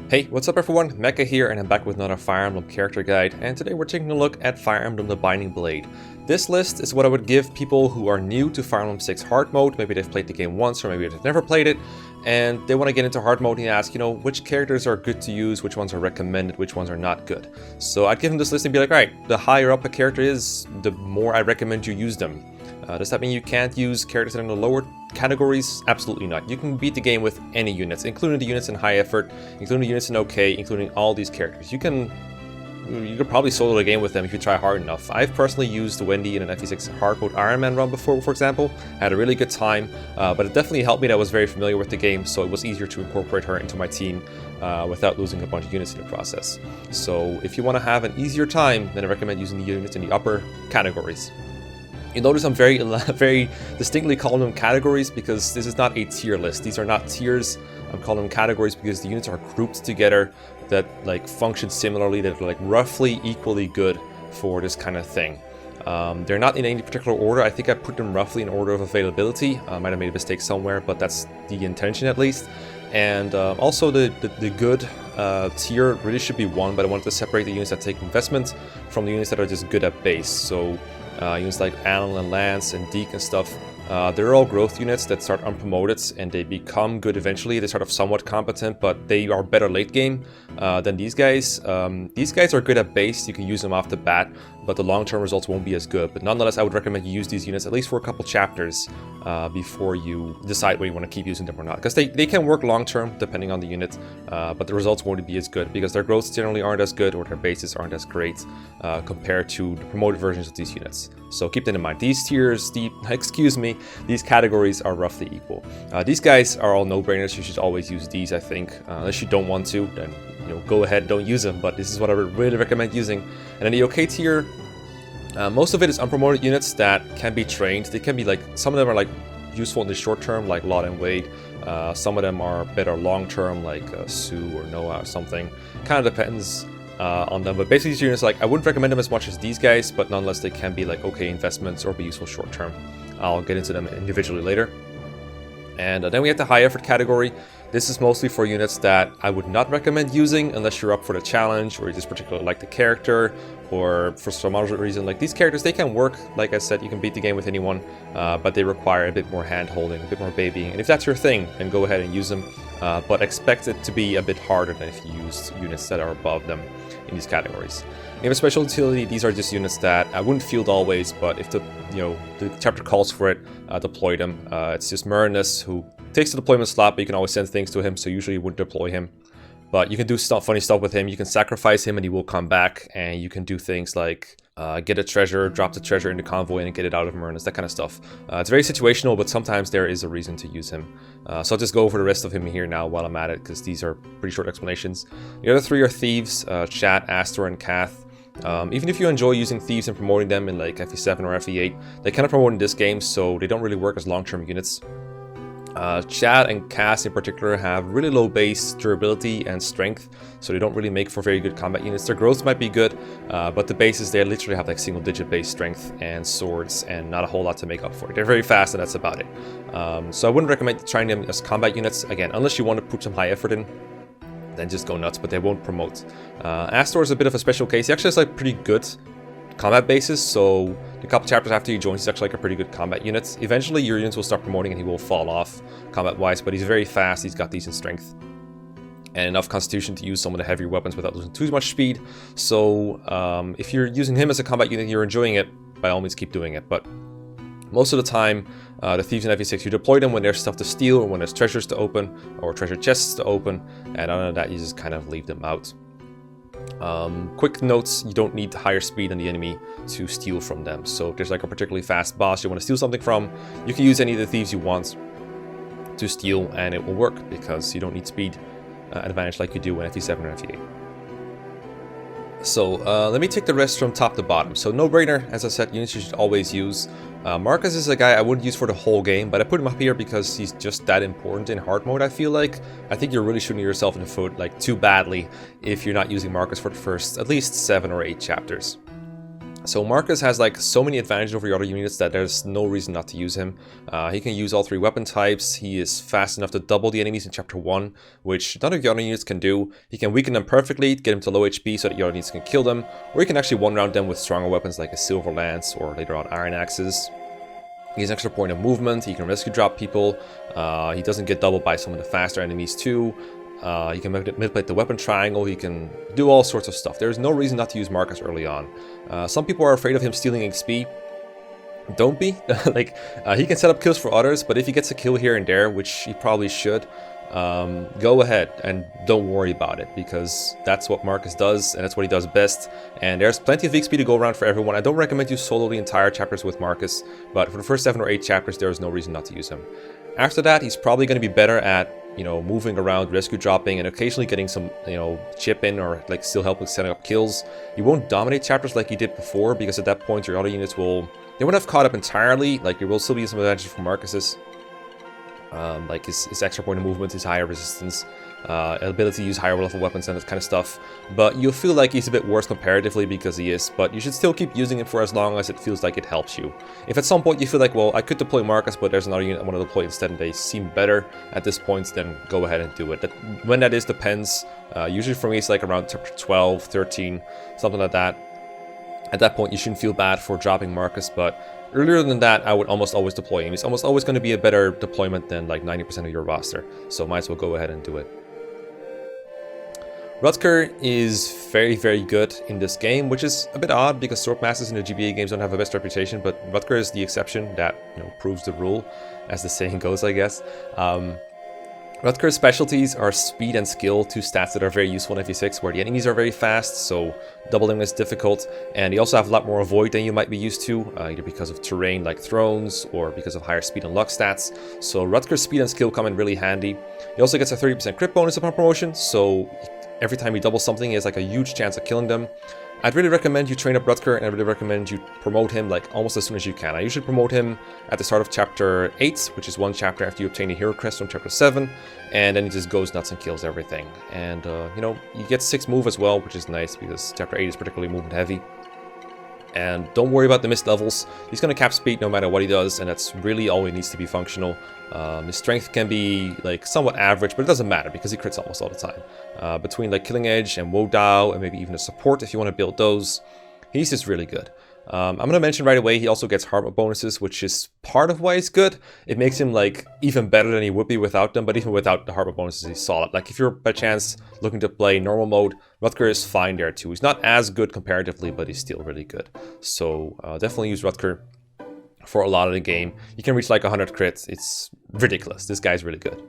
Hey, what's up everyone? Mecha here, and I'm back with another Fire Emblem character guide, and today we're taking a look at Fire Emblem The Binding Blade. This list is what I would give people who are new to Fire Emblem 6 hard mode. Maybe they've played the game once, or maybe they've never played it, and they want to get into hard mode and ask, which characters are good to use, which ones are recommended, which ones are not good. So I'd give them this list and be like, alright, the higher up a character is, the more I recommend you use them. Does that mean you can't use characters that are in the lower categories? Absolutely not. You can beat the game with any units, including the units in high effort, including the units in OK, including all these characters. You could probably solo the game with them if you try hard enough. I've personally used Wendy in an FE6 hard mode Iron Man run before, for example. I had a really good time, but it definitely helped me that I was very familiar with the game, so it was easier to incorporate her into my team without losing a bunch of units in the process. So if you want to have an easier time, then I recommend using the units in the upper categories. You'll notice I'm very distinctly calling them categories because this is not a tier list. These are not tiers. I'm calling them categories because the units are grouped together that function similarly, that are roughly equally good for this kind of thing. They're not in any particular order. I think I put them roughly in order of availability. I might have made a mistake somewhere, but that's the intention at least. And also the good tier really should be 1, but I wanted to separate the units that take investment from the units that are just good at base. So units like Alan and Lance and Deke and stuff, they're all growth units that start unpromoted and they become good eventually. They start off somewhat competent, but they are better late game than these guys. These guys are good at base, you can use them off the bat, but the long-term results won't be as good. But nonetheless, I would recommend you use these units at least for a couple chapters before you decide whether you want to keep using them or not. Because they can work long-term depending on the unit, but the results won't be as good because their growths generally aren't as good or their bases aren't as great compared to the promoted versions of these units. So keep that in mind. These tiers, these categories are roughly equal. These guys are all no-brainers. You should always use these, I think. Unless you don't want to, then go ahead, don't use them. But this is what I would really recommend using. And then the OK tier, most of it is unpromoted units that can be trained. They can be some of them are useful in the short term, like Lot and Wade. Some of them are better long term, like Sue or Noah or something. Kind of depends on them, but basically these units, I wouldn't recommend them as much as these guys, but nonetheless they can be okay investments or be useful short term. I'll get into them individually later. And then we have the high effort category. This is mostly for units that I would not recommend using unless you're up for the challenge or you just particularly like the character or for some other reason. These characters, they can work, like I said, you can beat the game with anyone, but they require a bit more hand holding, a bit more babying. And if that's your thing, then go ahead and use them, but expect it to be a bit harder than if you used units that are above them in these categories. If you have a special utility, these are just units that I wouldn't field always, but if the chapter calls for it, deploy them. It's just Merinus who takes the deployment slot, but you can always send things to him, so usually you wouldn't deploy him. But you can do funny stuff with him. You can sacrifice him and he will come back, and you can do things like get a treasure, drop the treasure in the convoy and get it out of Merinus, that kind of stuff. It's very situational, but sometimes there is a reason to use him. So I'll just go over the rest of him here now while I'm at it, because these are pretty short explanations. The other 3 are Thieves, Chat, Astor, and Kath. Even if you enjoy using Thieves and promoting them in FE7 or FE8, they cannot promote in this game, so they don't really work as long-term units. Chad and Cass in particular have really low base durability and strength, so they don't really make for very good combat units. Their growth might be good, but the bases, they literally have single-digit base strength and swords and not a whole lot to make up for it. They're very fast and that's about it. So I wouldn't recommend trying them as combat units, again, unless you want to put some high effort in. Then just go nuts, but they won't promote. Astor is a bit of a special case. He actually has pretty good combat bases, so a couple chapters after he joins, he's actually a pretty good combat unit. Eventually your units will start promoting and he will fall off combat wise, but he's very fast, he's got decent strength and enough constitution to use some of the heavier weapons without losing too much speed. So if you're using him as a combat unit, you're enjoying it, by all means keep doing it. But most of the time, the Thieves in FE6, you deploy them when there's stuff to steal or when there's treasures to open or treasure chests to open, and other than that you just kind of leave them out. Quick notes, you don't need higher speed than the enemy to steal from them. So if there's a particularly fast boss you want to steal something from, you can use any of the thieves you want to steal and it will work because you don't need speed advantage like you do in FE7 or FE8. So let me take the rest from top to bottom. So no-brainer, as I said, units you should always use. Marcus is a guy I wouldn't use for the whole game, but I put him up here because he's just that important in hard mode, I feel like. I think you're really shooting yourself in the foot too badly if you're not using Marcus for the first at least 7 or 8 chapters. So Marcus has like so many advantages over your other units that there's no reason not to use him. He can use all 3 weapon types. He is fast enough to double the enemies in chapter 1, which none of your other units can do. He can weaken them perfectly, get them to low HP so that your other units can kill them, or he can actually one-round them with stronger weapons like a Silver Lance or later on Iron Axes. He has an extra point of movement. He can rescue drop people. He doesn't get doubled by some of the faster enemies too. He can manipulate the weapon triangle. He can do all sorts of stuff. There's no reason not to use Marcus early on. Some people are afraid of him stealing XP. Don't be. He can set up kills for others, but if he gets a kill here and there, which he probably should, go ahead and don't worry about it, because that's what Marcus does and that's what he does best. And there's plenty of XP to go around for everyone. I don't recommend you solo the entire chapters with Marcus, but for the first 7 or 8 chapters, there is no reason not to use him. After that, he's probably going to be better at, moving around, rescue dropping, and occasionally getting some, chip in or like still helping setting up kills. He won't dominate chapters like he did before, because at that point your other units they won't have caught up entirely. Like there will still be some advantages for Marcus's. Like his extra point of movement, his higher resistance, ability to use higher level weapons and that kind of stuff. But you'll feel like he's a bit worse comparatively because he is, but you should still keep using him for as long as it feels like it helps you. If at some point you feel like, well, I could deploy Marcus, but there's another unit I want to deploy instead and they seem better at this point, then go ahead and do it. When that is depends. Usually for me it's like around chapter 12, 13, something like that. At that point you shouldn't feel bad for dropping Marcus, but earlier than that, I would almost always deploy him. He's almost always going to be a better deployment than like 90% of your roster, so might as well go ahead and do it. Rutger is very, very good in this game, which is a bit odd because Sword Masters in the GBA games don't have the best reputation, but Rutger is the exception that proves the rule, as the saying goes, I guess. Rutger's specialties are speed and skill, 2 stats that are very useful in FE6, where the enemies are very fast, so doubling is difficult, and you also have a lot more avoid than you might be used to, either because of terrain like thrones, or because of higher speed and luck stats. So Rutger's speed and skill come in really handy. He also gets a 30% crit bonus upon promotion, so every time he doubles something, he has like a huge chance of killing them. I'd really recommend you train up Rutger, and I'd really recommend you promote him like almost as soon as you can. I usually promote him at the start of chapter 8, which is 1 chapter after you obtain a hero crest from chapter 7, and then he just goes nuts and kills everything. And you get 6 move as well, which is nice because chapter 8 is particularly movement heavy. And don't worry about the missed levels. He's going to cap speed no matter what he does, and that's really all he needs to be functional. His strength can be like somewhat average, but it doesn't matter because he crits almost all the time. Between like Killing Edge and Woe Dao, and maybe even a support if you want to build those, he's just really good. I'm going to mention right away, he also gets heart mode bonuses, which is part of why he's good. It makes him like even better than he would be without them, but even without the heart mode bonuses, he's solid. Like if you're by chance looking to play normal mode, Rutger is fine there too. He's not as good comparatively, but he's still really good. So definitely use Rutger for a lot of the game. You can reach like 100 crits. It's ridiculous. This guy's really good.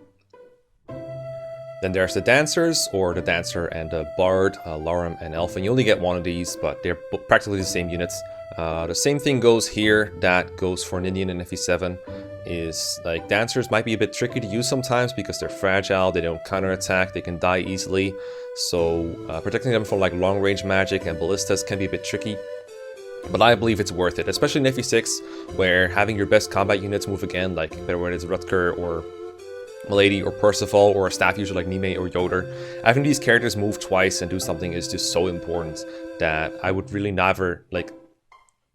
Then there's the Dancers, or the Dancer and the Bard, Lorem and Elfin. You only get one of these, but they're practically the same units. The same thing goes here, that goes for Ninian and FE7, is like Dancers might be a bit tricky to use sometimes because they're fragile, they don't counterattack, they can die easily. So protecting them from like long range magic and ballistas can be a bit tricky. But I believe it's worth it, especially in FE6, where having your best combat units move again, like whether it's Rutger or Milady or Percival or a staff user like Nime or Yoder. Having these characters move twice and do something is just so important that I would really never, like,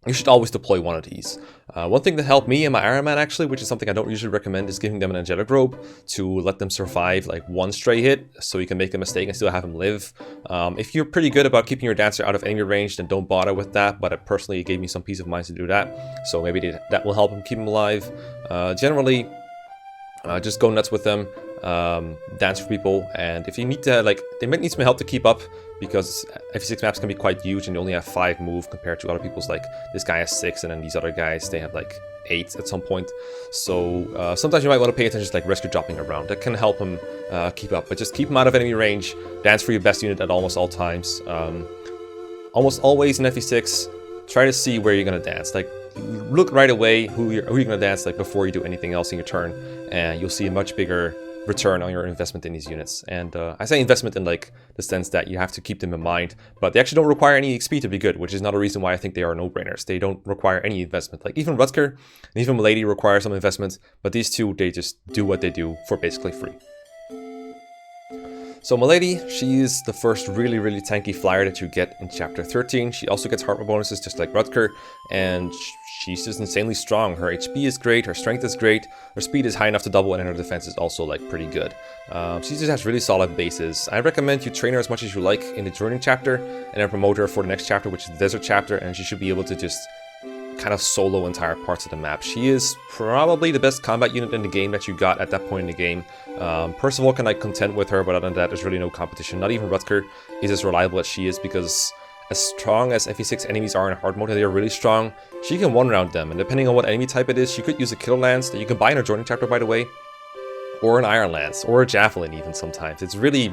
you should always deploy one of these. One thing that helped me and my Iron Man actually, which is something I don't usually recommend, is giving them an Angelic Robe to let them survive like one stray hit, so you can make a mistake and still have them live. If you're pretty good about keeping your Dancer out of enemy range, then don't bother with that, but it personally gave me some peace of mind to do that, so maybe that will help him keep him alive. Generally, just go nuts with them, dance for people, and if you need to, like, they might need some help to keep up, because FE6 maps can be quite huge and you only have 5 move compared to other people's, like, this guy has 6 and then these other guys, they have like 8 at some point. So sometimes you might want to pay attention to like rescue dropping around. That can help him keep up, but just keep him out of enemy range, dance for your best unit at almost all times. Almost always in FE6, try to see where you're going to dance. Like, look right away who you're going to dance like before you do anything else in your turn, and you'll see a much bigger return on your investment in these units. And I say investment in like the sense that you have to keep them in mind, but they actually don't require any XP to be good, which is another reason why I think they are no-brainers. They don't require any investment. Like even Rutger and even Milady require some investment, but these two, they just do what they do for basically free. So Milady, she's the first really tanky flyer that you get in chapter 13. She also gets heart rate bonuses just like Rutger, and she's just insanely strong. Her HP is great, her strength is great, her speed is high enough to double, and her defense is also like pretty good. She just has really solid bases. I recommend you train her as much as you like in the joining chapter, and then promote her for the next chapter, which is the desert chapter, and she should be able to just kind of solo entire parts of the map. She is probably the best combat unit in the game that you got at that point in the game. Percival can like contend with her, but other than that, there's really no competition. Not even Rutger is as reliable as she is, because as strong as FE6 enemies are in hard mode, and they are really strong, she can one-round them, and depending on what enemy type it is, she could use a Killer Lance that you can buy in her joining chapter, by the way, or an Iron Lance, or a Javelin even sometimes. It's really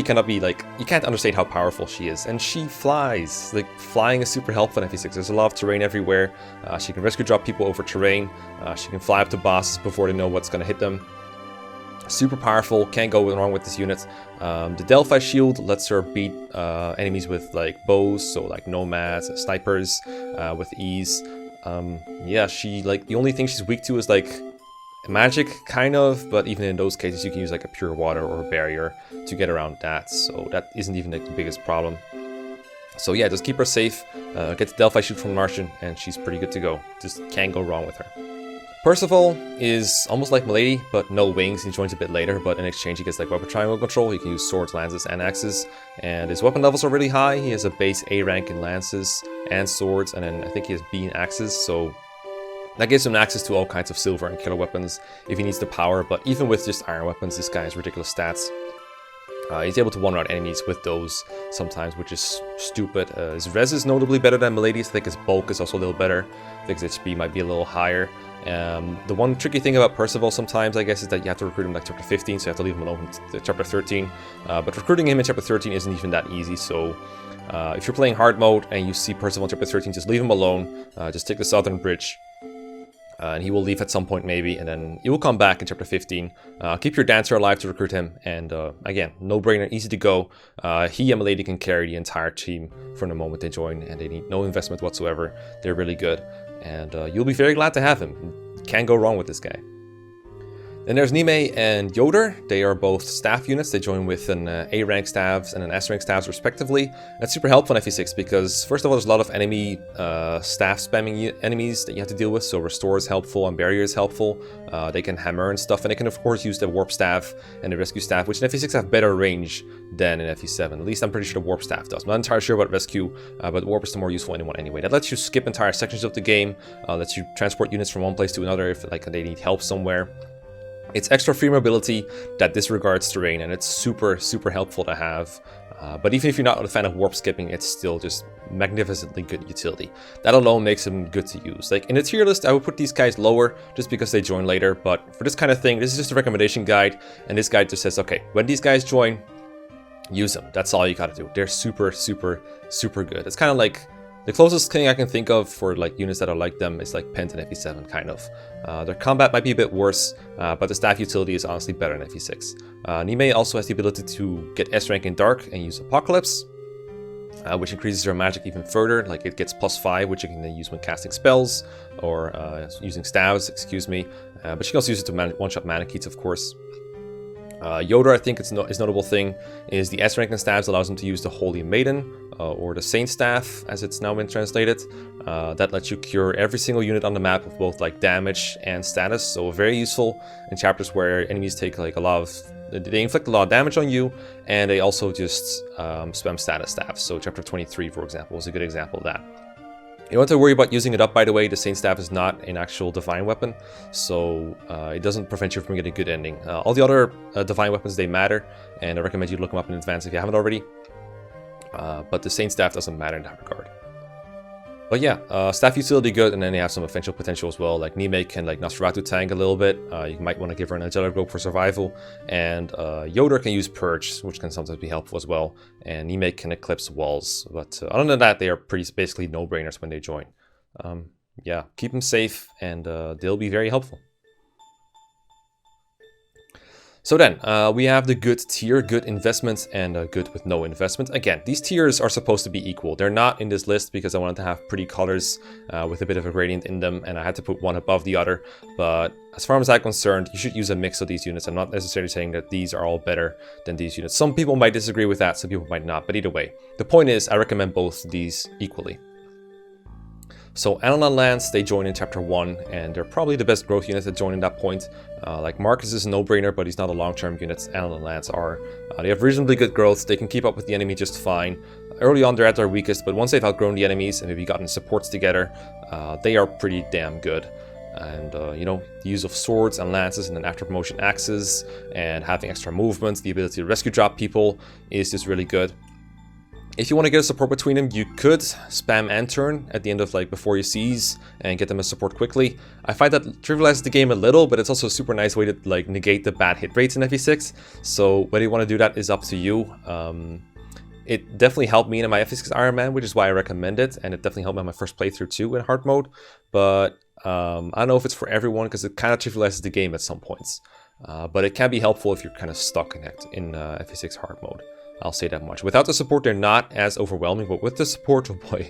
cannot be like, you can't understate how powerful she is. And she flies. Like, flying is super helpful in FE6. There's a lot of terrain everywhere. She can rescue drop people over terrain. She can fly up to bosses before they know what's going to hit them. Super powerful, can't go wrong with this unit. The Delphi shield lets her beat enemies with like bows, so like nomads and snipers with ease. Yeah, she like, the only thing she's weak to is like magic, kind of, but even in those cases you can use like a pure water or a barrier to get around that, so that isn't even like the biggest problem. So yeah, just keep her safe, get the Delphi shoot from Martian, and she's pretty good to go. Just can't go wrong with her. Percival is almost like Milady, but no wings. He joins a bit later, but in exchange he gets like weapon triangle control. He can use swords, lances, and axes, and his weapon levels are really high. He has a base A rank in lances and swords, and then I think he has B in axes, so that gives him access to all kinds of silver and killer weapons if he needs the power. But even with just iron weapons, this guy has ridiculous stats. He's able to one-round enemies with those sometimes, which is stupid. His res is notably better than Milady's. I think his bulk is also a little better. I think his HP might be a little higher. The one tricky thing about Percival sometimes, I guess, is that you have to recruit him like chapter 15, so you have to leave him alone in chapter 13. But recruiting him in chapter 13 isn't even that easy, so if you're playing hard mode and you see Percival in chapter 13, just leave him alone. Just take the southern bridge. And he will leave at some point maybe, and then he will come back in chapter 15. Keep your dancer alive to recruit him, and again, no-brainer, easy to go. He and Milady can carry the entire team from the moment they join, and they need no investment whatsoever. They're really good, and you'll be very glad to have him. Can't go wrong with this guy. Then there's Nime and Yoder. They are both staff units. They join with an A rank staffs and an S rank staffs respectively. That's super helpful in FE6 because first of all, there's a lot of enemy staff spamming enemies that you have to deal with. So restore is helpful and barrier is helpful. They can hammer and stuff, and they can of course use the warp staff and the rescue staff, which in FE6 have better range than in FE7. At least I'm pretty sure the warp staff does. I'm not entirely sure about rescue, but warp is the more useful one anyway. That lets you skip entire sections of the game. Lets you transport units from one place to another if like they need help somewhere. It's extra free mobility that disregards terrain, and it's super helpful to have. But even if you're not a fan of warp skipping, it's still just magnificently good utility. That alone makes them good to use. Like in the tier list, I would put these guys lower just because they join later. But for this kind of thing, this is just a recommendation guide, and this guide just says, okay, when these guys join, use them. That's all you gotta do. They're super good. It's kind of like the closest thing I can think of for like units that are like them is like Pent and FE7 kind of. Their combat might be a bit worse, but the staff utility is honestly better in FE6. Nime also has the ability to get S rank in Dark and use Apocalypse, which increases her magic even further. Like it gets +5, which you can then use when casting spells or using staves, excuse me. But she can also use it to one-shot mana keys, of course. Yoder, I think his notable thing is the S rank in staffs allows him to use the Holy Maiden, or the Saint Staff, as it's now been translated. That lets you cure every single unit on the map with both like damage and status, so very useful in chapters where enemies take like a lot of, they inflict a lot of damage on you, and they also just spam status staffs. So chapter 23, for example, is a good example of that. You don't have to worry about using it up, by the way. The Saint Staff is not an actual divine weapon, so it doesn't prevent you from getting a good ending. All the other divine weapons, they matter, and I recommend you look them up in advance if you haven't already. But the Saint Staff doesn't matter in that regard. But yeah, staff utility good, and then they have some offensive potential as well. Like Nime can like Nosferatu tank a little bit. You might want to give her an angelic rope for survival, and Yoder can use Purge, which can sometimes be helpful as well. And Nime can eclipse walls, but other than that, they are basically no-brainers when they join. Yeah, keep them safe, and they'll be very helpful. So then, we have the good tier, good investments, and good with no investment. Again, these tiers are supposed to be equal. They're not in this list because I wanted to have pretty colors with a bit of a gradient in them, and I had to put one above the other. But as far as I'm concerned, you should use a mix of these units. I'm not necessarily saying that these are all better than these units. Some people might disagree with that, some people might not, but either way. The point is, I recommend both these equally. So Analan Lands, they join in Chapter 1, and they're probably the best growth units that join in that point. Like Marcus is a no-brainer, but he's not a long-term unit. Analan Lands are. They have reasonably good growth, they can keep up with the enemy just fine. Early on they're at their weakest, but once they've outgrown the enemies and maybe gotten supports together, they are pretty damn good. And, you know, the use of swords and lances and then after promotion axes and having extra movement, the ability to rescue drop people is just really good. If you want to get a support between them, you could spam end turn at the end of like before you seize and get them a support quickly. I find that trivializes the game a little, but it's also a super nice way to like negate the bad hit rates in FE6. So whether you want to do that is up to you. It definitely helped me in my FE6 Iron Man, which is why I recommend it, and it definitely helped me in my first playthrough too in hard mode. But I don't know if it's for everyone because it kind of trivializes the game at some points. But it can be helpful if you're kind of stuck in FE6 hard mode. I'll say that much. Without the support, they're not as overwhelming, but with the support, oh boy,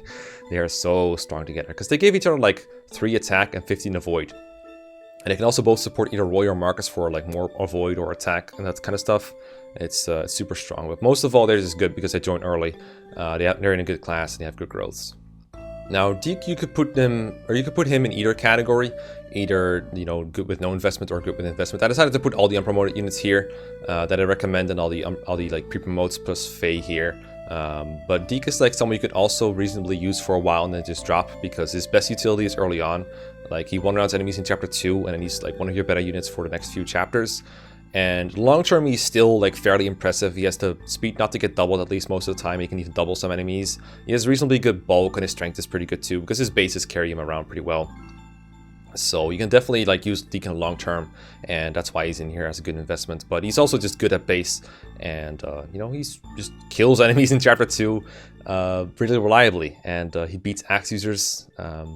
they are so strong together. Because they gave each other like 3 attack and 15 avoid. And they can also both support either Roy or Marcus for like more avoid or attack and that kind of stuff. It's super strong. But most of all, theirs is good because they joined early. They're in a good class and they have good growths. Now, Deke, you could put him in either category, either, you know, good with no investment or good with investment. I decided to put all the unpromoted units here that I recommend, and all the like pre-promotes plus Faye here. But Deke is like someone you could also reasonably use for a while and then just drop because his best utility is early on. Like he one-rounds enemies in chapter 2, and then he's like one of your better units for the next few chapters. And long term, he's still like fairly impressive. He has the speed not to get doubled at least most of the time. He can even double some enemies. He has reasonably good bulk, and his strength is pretty good too because his bases carry him around pretty well. So you can definitely like use Deacon long term, and that's why he's in here as a good investment. But he's also just good at base, and you know, he's just kills enemies in chapter 2 really reliably, and he beats axe users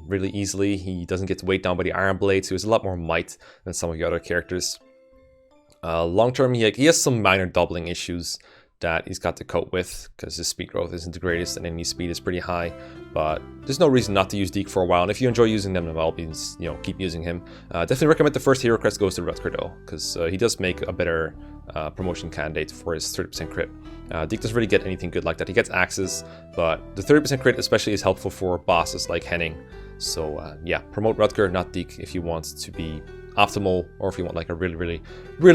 really easily. He doesn't get weighed down by the iron blade, so he has a lot more might than some of the other characters. Long term, he has some minor doubling issues that he's got to cope with because his speed growth isn't the greatest and enemy speed is pretty high. But there's no reason not to use Deke for a while. And if you enjoy using them, then by all means, you know, keep using him. Definitely recommend the first hero crest goes to Rutger though, because he does make a better promotion candidate for his 30% crit. Deke doesn't really get anything good like that. He gets axes, but the 30% crit especially is helpful for bosses like Henning. So yeah, promote Rutger, not Deke, if you want to be optimal, or if you want like a really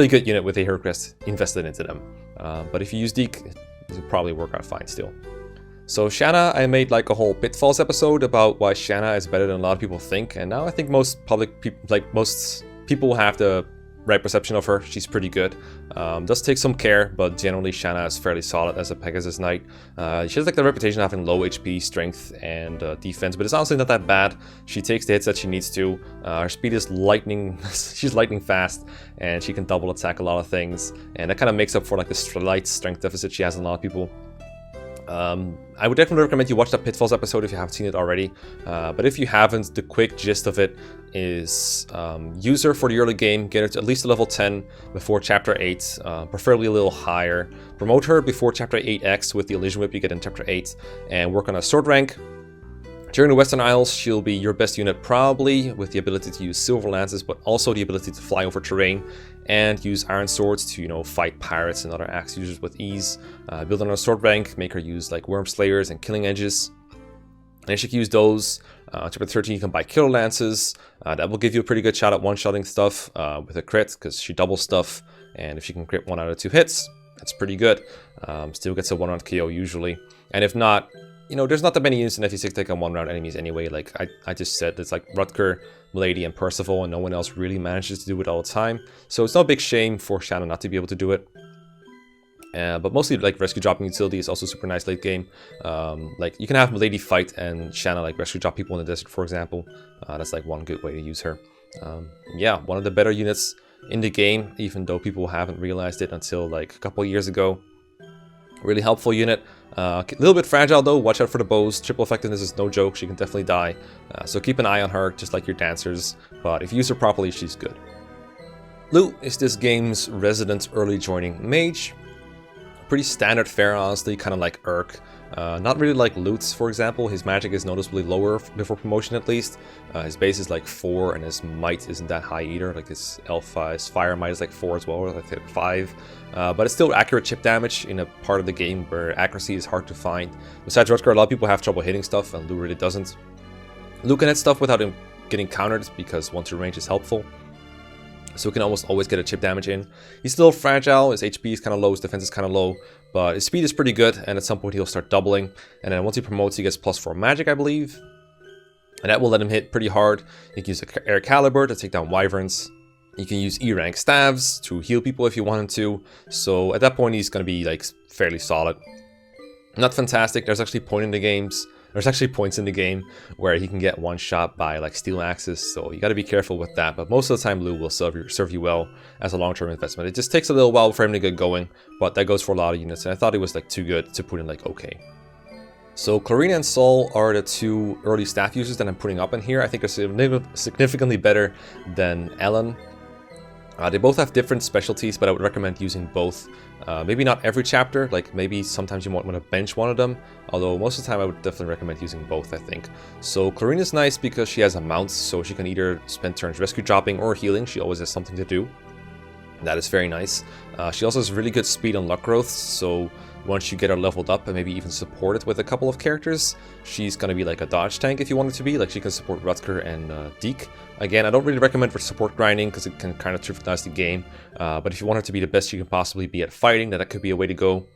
good unit with a hero crest invested into them. But if you use Deke, it will probably work out fine still. So Shanna, I made like a whole pitfalls episode about why Shanna is better than a lot of people think, and now I think most people have the right perception of her. She's pretty good. Does take some care, but generally Shanna is fairly solid as a Pegasus Knight. She has like the reputation of having low HP, strength, and defense, but it's honestly not that bad. She takes the hits that she needs to. Her speed is lightning. She's lightning fast, and she can double attack a lot of things, and that kind of makes up for like the slight strength deficit she has in a lot of people. I would definitely recommend you watch that Pitfalls episode if you haven't seen it already. But if you haven't, the quick gist of it is use her for the early game, get her to at least a level 10 before chapter 8, preferably a little higher. Promote her before chapter 8X with the Illusion Whip you get in chapter 8, and work on a sword rank. During the Western Isles, she'll be your best unit probably, with the ability to use silver lances, but also the ability to fly over terrain and use iron swords to, you know, fight pirates and other axe users with ease. Build on a sword rank, make her use like worm slayers and killing edges. And she can use those. Chapter 13, you can buy killer lances. That will give you a pretty good shot at one-shotting stuff with a crit, because she doubles stuff. And if she can crit 1 out of 2 hits, that's pretty good. Still gets a 1-round KO usually. And if not, you know, there's not that many units in FE6 that can 1-round enemies anyway. Like I just said, it's like Rutger, Milady, and Percival, and no one else really manages to do it all the time. So it's no big shame for Shanna not to be able to do it. But mostly like rescue dropping utility is also super nice late game. Like you can have Milady fight and Shanna like rescue drop people in the desert, for example. That's like one good way to use her. Yeah, one of the better units in the game, even though people haven't realized it until like a couple years ago. Really helpful unit. A little bit fragile though, watch out for the bows. Triple effectiveness is no joke, she can definitely die. So keep an eye on her, just like your dancers. But if you use her properly, she's good. Lu is this game's resident early joining mage. Pretty standard fare, honestly, kind of like Urk. Not really like Lutz, for example. His magic is noticeably lower before promotion, at least. His base is like 4, and his might isn't that high either. Like his Alpha, his fire might is like 4 as well, or like 5. But it's still accurate chip damage in a part of the game where accuracy is hard to find. Besides Rutger, a lot of people have trouble hitting stuff, and Lu really doesn't. Lu can hit stuff without him getting countered, because once your range is helpful. So he can almost always get a chip damage in. He's still fragile, his HP is kind of low, his defense is kind of low, but his speed is pretty good, and at some point he'll start doubling. And then once he promotes, he gets +4 magic, I believe. And that will let him hit pretty hard. You can use Air Caliber to take down Wyverns. You can use E-rank staves to heal people if you want him to. So at that point he's going to be like fairly solid. Not fantastic, there's actually points in the game where he can get one shot by like steel axes, so you got to be careful with that. But most of the time Lu will serve you well as a long-term investment. It just takes a little while for him to get going, but that goes for a lot of units, and I thought it was like too good to put in like okay. So Clarina and Sol are the 2 early staff users that I'm putting up in here. I think they're significantly better than Ellen. They both have different specialties, but I would recommend using both. Maybe not every chapter, like maybe sometimes you might want to bench one of them, although most of the time I would definitely recommend using both, I think. So Clarina's nice because she has a mount, so she can either spend turns rescue dropping or healing. She always has something to do. That is very nice. She also has really good speed and luck growth, so once you get her leveled up and maybe even supported with a couple of characters, she's going to be like a dodge tank if you want it to be. Like she can support Rutger and Deke. Again, I don't really recommend for support grinding because it can kind of trivialize the game. But if you want her to be the best you can possibly be at fighting, then that could be a way to go.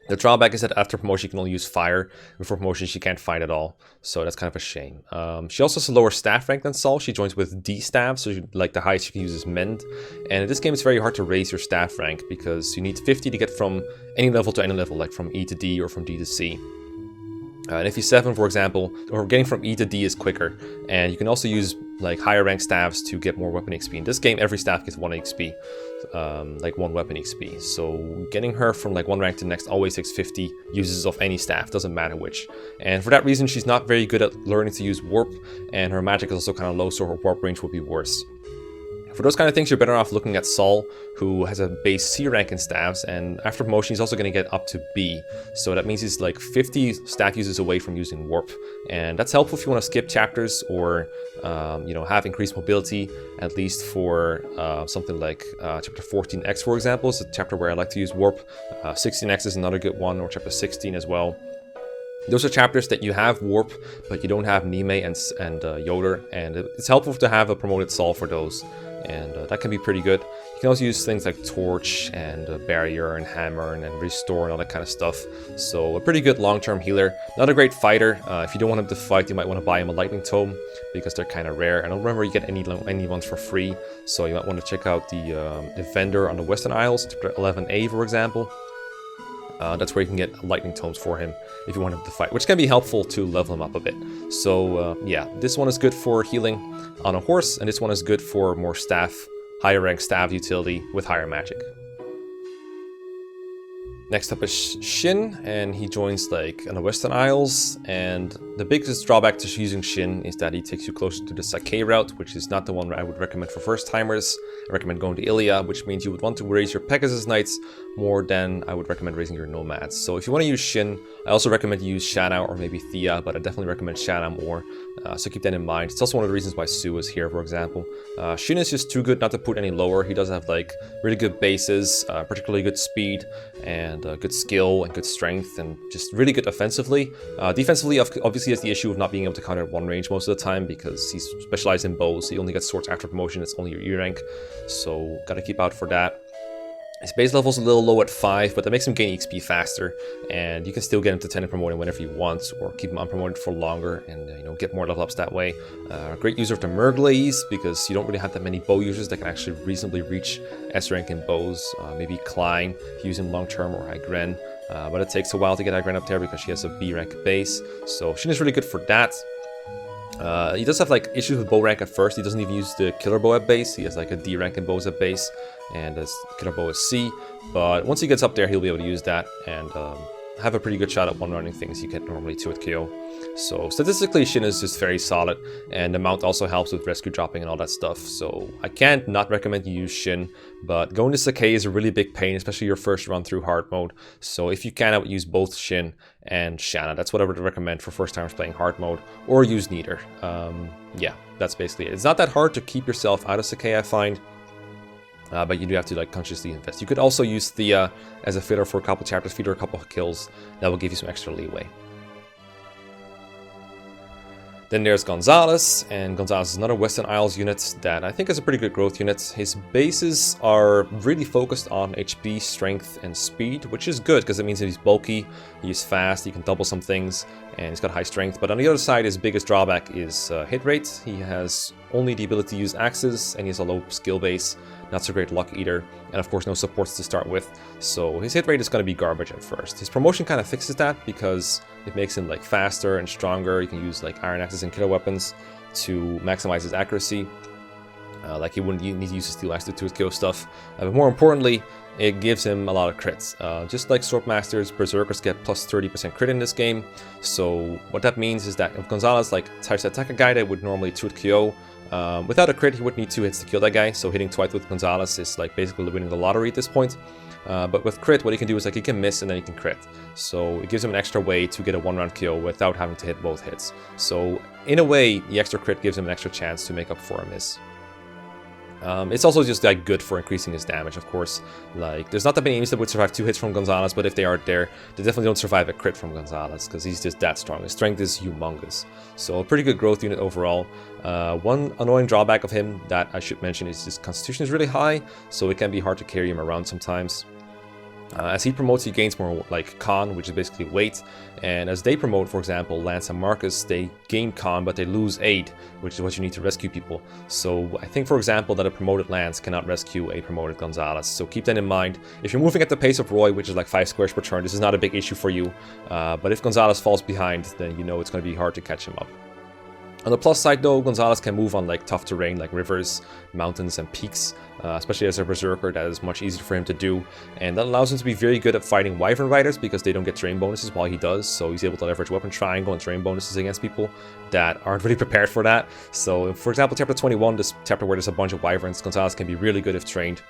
The drawback is that after promotion, you can only use fire. Before promotion, she can't fight at all. So that's kind of a shame. She also has a lower staff rank than Sol. She joins with D staff, so like the highest you can use is Mend. And in this game, it's very hard to raise your staff rank because you need 50 to get from any level to any level, like from E to D or from D to C. And if you 7, for example, or getting from E to D is quicker. And you can also use like higher rank staffs to get more weapon XP. In this game, every staff gets 1 XP, like 1 weapon XP. So getting her from like 1 rank to the next always takes 50 uses of any staff, doesn't matter which. And for that reason, she's not very good at learning to use warp, and her magic is also kind of low, so her warp range will be worse. For those kind of things, you're better off looking at Sol, who has a base C rank in staffs, and after promotion he's also going to get up to B. So that means he's like 50 staff uses away from using warp, and that's helpful if you want to skip chapters or you know, have increased mobility, at least for something like chapter 14X, for example. It's a chapter where I like to use warp. 16X is another good one, or chapter 16 as well. Those are chapters that you have warp, but you don't have Nime and Yoder, and it's helpful to have a promoted Sol for those. And that can be pretty good. You can also use things like Torch and Barrier and Hammer and Restore and all that kind of stuff. So a pretty good long-term healer. Not a great fighter. If you don't want him to fight, you might want to buy him a Lightning Tome because they're kind of rare. I don't remember you get any ones for free. So you might want to check out the vendor on the Western Isles, chapter 11A, for example. That's where you can get lightning tomes for him if you want him to fight, which can be helpful to level him up a bit. So yeah, this one is good for healing on a horse, and this one is good for more staff, higher rank staff utility with higher magic. Next up is Shin, and he joins like on the Western Isles, and the biggest drawback to using Shin is that he takes you closer to the Sake route, which is not the one I would recommend for first timers. I recommend going to Ilia, which means you would want to raise your Pegasus Knights more than I would recommend raising your Nomads. So if you want to use Shin, I also recommend you use Shanna or maybe Thea, but I definitely recommend Shanna more, so keep that in mind. It's also one of the reasons why Sue is here, for example. Shin is just too good not to put any lower. He does have like really good bases, particularly good speed, and good skill and good strength, and just really good offensively. Defensively, obviously, has the issue of not being able to counter at 1 range most of the time because he's specialized in bows. So he only gets swords after promotion. It's only your E rank, so gotta keep out for that. His base level's a little low at 5, but that makes him gain XP faster, and you can still get him to 10 and promoting whenever you want, or keep him unpromoted for longer and you know, get more level ups that way. Great user of the Murglaze, because you don't really have that many bow users that can actually reasonably reach S rank in bows. Maybe Klein if you use him long term, or Igren, but it takes a while to get Igren up there because she has a B rank base. So Shin is really good for that. He does have like issues with bow rank at first. He doesn't even use the killer bow at base. He has like a D rank in bows at base, and his killer bow is C. But once he gets up there, he'll be able to use that, and have a pretty good shot at one-running things you can't normally 2-hit KO. So statistically, Shin is just very solid, and the mount also helps with rescue dropping and all that stuff. So I can't not recommend you use Shin, but going to Sakai is a really big pain, especially your first run through hard mode. So if you can, I would use both Shin and Shanna. That's what I would recommend for first timers playing hard mode, or use neither. Yeah, that's basically it. It's not that hard to keep yourself out of Sakai, I find. But you do have to like consciously invest. You could also use Thea as a filler for a couple chapters, feed her a couple of kills. That will give you some extra leeway. Then there's Gonzales, and Gonzales is another Western Isles unit that I think is a pretty good growth unit. His bases are really focused on HP, strength, and speed, which is good because it means that he's bulky, he's fast, he can double some things, and he's got high strength. But on the other side, his biggest drawback is hit rate. He has only the ability to use axes, and he has a low skill base, not so great luck either, and of course no supports to start with, so his hit rate is going to be garbage at first. His promotion kind of fixes that because it makes him like faster and stronger. You can use like iron axes and killer weapons to maximize his accuracy. Like he wouldn't need to use his steel axe to his kill stuff. But more importantly, it gives him a lot of crits. Just like Sword Masters, Berserkers get plus 30% crit in this game. So what that means is that if Gonzales like tries to attack a guy that would normally 2-hit KO, without a crit, he would need 2 hits to kill that guy, so hitting twice with Gonzales is like basically winning the lottery at this point. But with crit, what he can do is like he can miss and then he can crit. So it gives him an extra way to get a 1-round kill without having to hit both hits. So in a way, the extra crit gives him an extra chance to make up for a miss. It's also just like good for increasing his damage, of course. Like there's not that many enemies that would survive 2 hits from Gonzales, but if they are there, they definitely don't survive a crit from Gonzales because he's just that strong. His strength is humongous. So a pretty good growth unit overall. One annoying drawback of him that I should mention is his constitution is really high, so it can be hard to carry him around sometimes. As he promotes, he gains more like con, which is basically weight, and as they promote, for example, Lance and Marcus, they gain con, but they lose aid, which is what you need to rescue people. So I think, for example, that a promoted Lance cannot rescue a promoted Gonzales, so keep that in mind. If you're moving at the pace of Roy, which is like 5 squares per turn, this is not a big issue for you, but if Gonzales falls behind, then you know it's going to be hard to catch him up. On the plus side though, Gonzales can move on like tough terrain like rivers, mountains, and peaks, especially as a berserker. That is much easier for him to do, and that allows him to be very good at fighting Wyvern Riders because they don't get terrain bonuses while he does, so he's able to leverage weapon triangle and terrain bonuses against people that aren't really prepared for that. So for example, chapter 21, this chapter where there's a bunch of Wyverns, Gonzales can be really good if trained.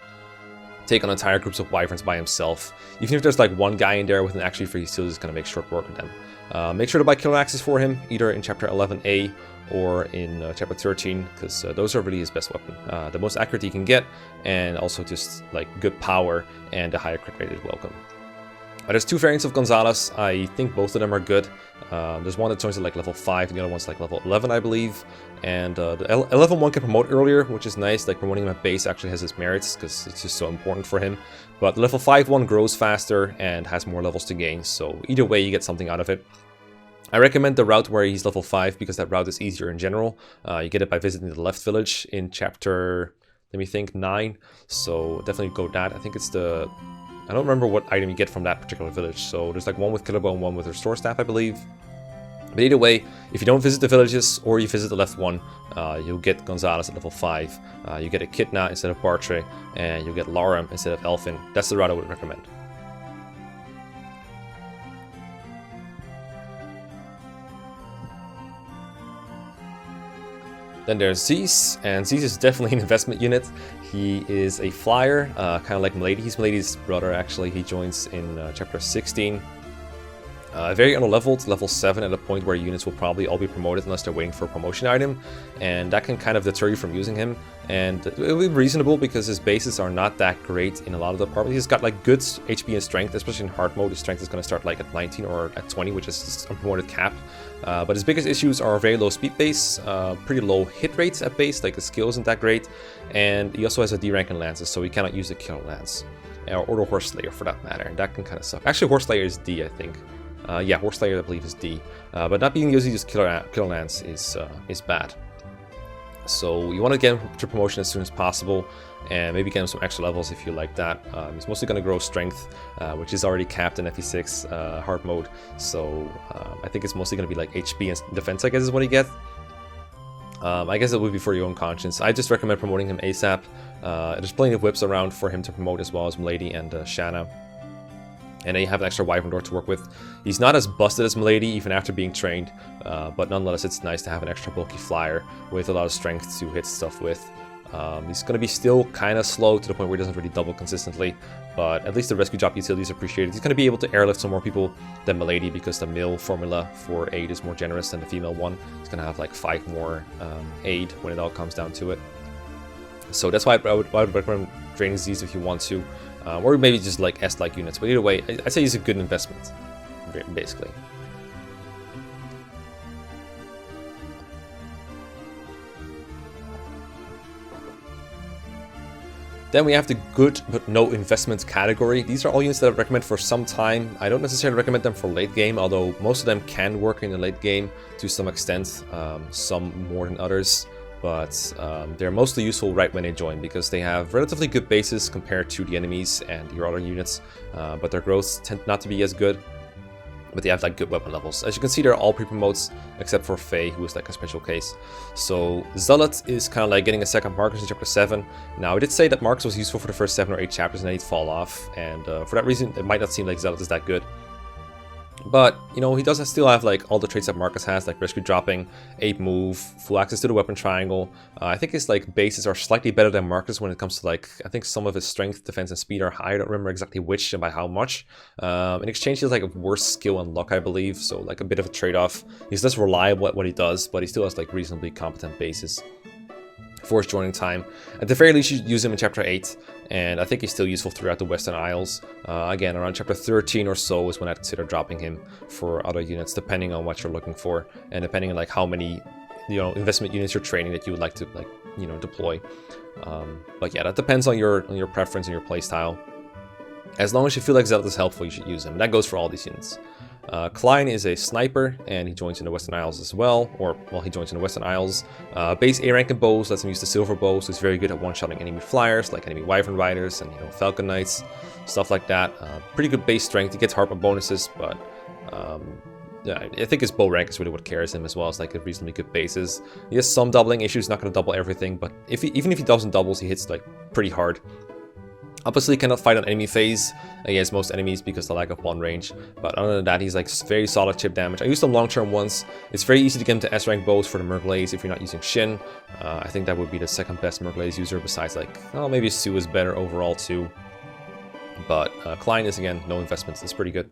Take on entire groups of Wyverns by himself. Even if there's like one guy in there with an action free, he's still just going to make short work of them. Make sure to buy killer axes for him, either in chapter 11a or in chapter 13, because those are really his best weapon. The most accurate he can get, and also just like good power and a higher crit rate is welcome. There's 2 variants of Gonzales. I think both of them are good. There's one that joins at like level 5, and the other one's like level 11, I believe. And the level 1 can promote earlier, which is nice. Like promoting him at base actually has its merits because it's just so important for him. But the level 5 one grows faster and has more levels to gain. So either way, you get something out of it. I recommend the route where he's level 5 because that route is easier in general. You get it by visiting the left village in chapter, let me think, 9. So definitely go that. I think it's the... I don't remember what item you get from that particular village. So there's like one with Killer Bow and one with Restore Staff, I believe. But either way, if you don't visit the villages or you visit the left one, you'll get Gonzales at level 5. You get Echidna instead of Bartra, and you'll get Larum instead of Elfin. That's the route I would recommend. Then there's Geese, and Geese is definitely an investment unit. He is a flyer, kind of like Milady. He's Milady's brother, actually. He joins in chapter 16. Very underleveled, level 7, at a point where units will probably all be promoted unless they're waiting for a promotion item, and that can kind of deter you from using him. And it will be reasonable because his bases are not that great in a lot of the departments. He's got like good HP and strength, especially in hard mode. His strength is going to start like at 19 or at 20, which is his unpromoted cap. But his biggest issues are very low speed base, pretty low hit rates at base, like the skill isn't that great, and he also has a D rank in lances, so he cannot use the kill lance, or the Horse Slayer for that matter, and that can kind of suck. Actually, Horse Slayer is D, I think. Yeah, Horse Slayer I believe is D, but not being able to use Killer Lance is bad. So you want to get him to promotion as soon as possible, and maybe get him some extra levels if you like that. He's mostly going to grow strength, which is already capped in FE6 hard mode, so I think it's mostly going to be like HP and defense, I guess, is what he gets. I guess it would be for your own conscience. I just recommend promoting him ASAP. There's plenty of whips around for him to promote as well as Milady and Shanna. And then you have an extra Wyvern Door to work with. He's not as busted as Milady, even after being trained, but nonetheless, it's nice to have an extra bulky flyer with a lot of strength to hit stuff with. He's going to be still kind of slow to the point where he doesn't really double consistently, but at least the rescue drop utility is appreciated. He's going to be able to airlift some more people than Milady because the male formula for aid is more generous than the female one. He's going to have like 5 more aid when it all comes down to it. So that's why I would recommend draining these if you want to, or maybe just like S-like units. But either way, I'd say it's a good investment, basically. Then we have the good but no investment category. These are all units that I recommend for some time. I don't necessarily recommend them for late game, although most of them can work in the late game to some extent, some more than others. But they're mostly useful right when they join because they have relatively good bases compared to the enemies and your other units, but their growths tend not to be as good. But they have like good weapon levels. As you can see, they're all pre-promotes except for Faye, who is like a special case. So Zealot is kind of like getting a second Marcus in chapter 7. Now I did say that Marcus was useful for the first 7 or 8 chapters and then he'd fall off, and for that reason it might not seem like Zealot is that good. But, you know, he does still have like all the traits that Marcus has, like rescue dropping, 8 move, full access to the weapon triangle. I think his like bases are slightly better than Marcus when it comes to like, I think some of his strength, defense, and speed are high. I don't remember exactly which and by how much. In exchange, he has like a worse skill and luck, I believe, so like a bit of a trade-off. He's less reliable at what he does, but he still has like reasonably competent bases for his joining time. At the very least, you should use him in chapter 8, and I think he's still useful throughout the Western Isles. Again, around chapter 13 or so is when I'd consider dropping him for other units, depending on what you're looking for, and depending on like how many, you know, investment units you're training that you would like to like, you know, deploy. But yeah, that depends on your preference and your playstyle. As long as you feel like Zealot is helpful, you should use him. And that goes for all these units. Klein is a sniper, and he joins in the Western Isles as well, or, well, he joins in the Western Isles. Base A rank in bows lets him use the silver bow, so he's very good at one-shotting enemy flyers, like enemy Wyvern Riders and, you know, Falcon Knights, stuff like that. Pretty good base strength. He gets Harpman bonuses, but yeah, I think his bow rank is really what carries him, as well as like a reasonably good bases. He has some doubling issues, not going to double everything, but even if he doesn't doubles, he hits like pretty hard. Obviously, cannot fight on enemy phase against most enemies because of the lack of bond range. But other than that, he's like very solid chip damage. I used him long term once. It's very easy to get him to S rank bows for the Merglaze if you're not using Shin. I think that would be the second best Merglaze user besides like, oh, maybe Sue is better overall too. But Klein is, again, no investments. It's pretty good.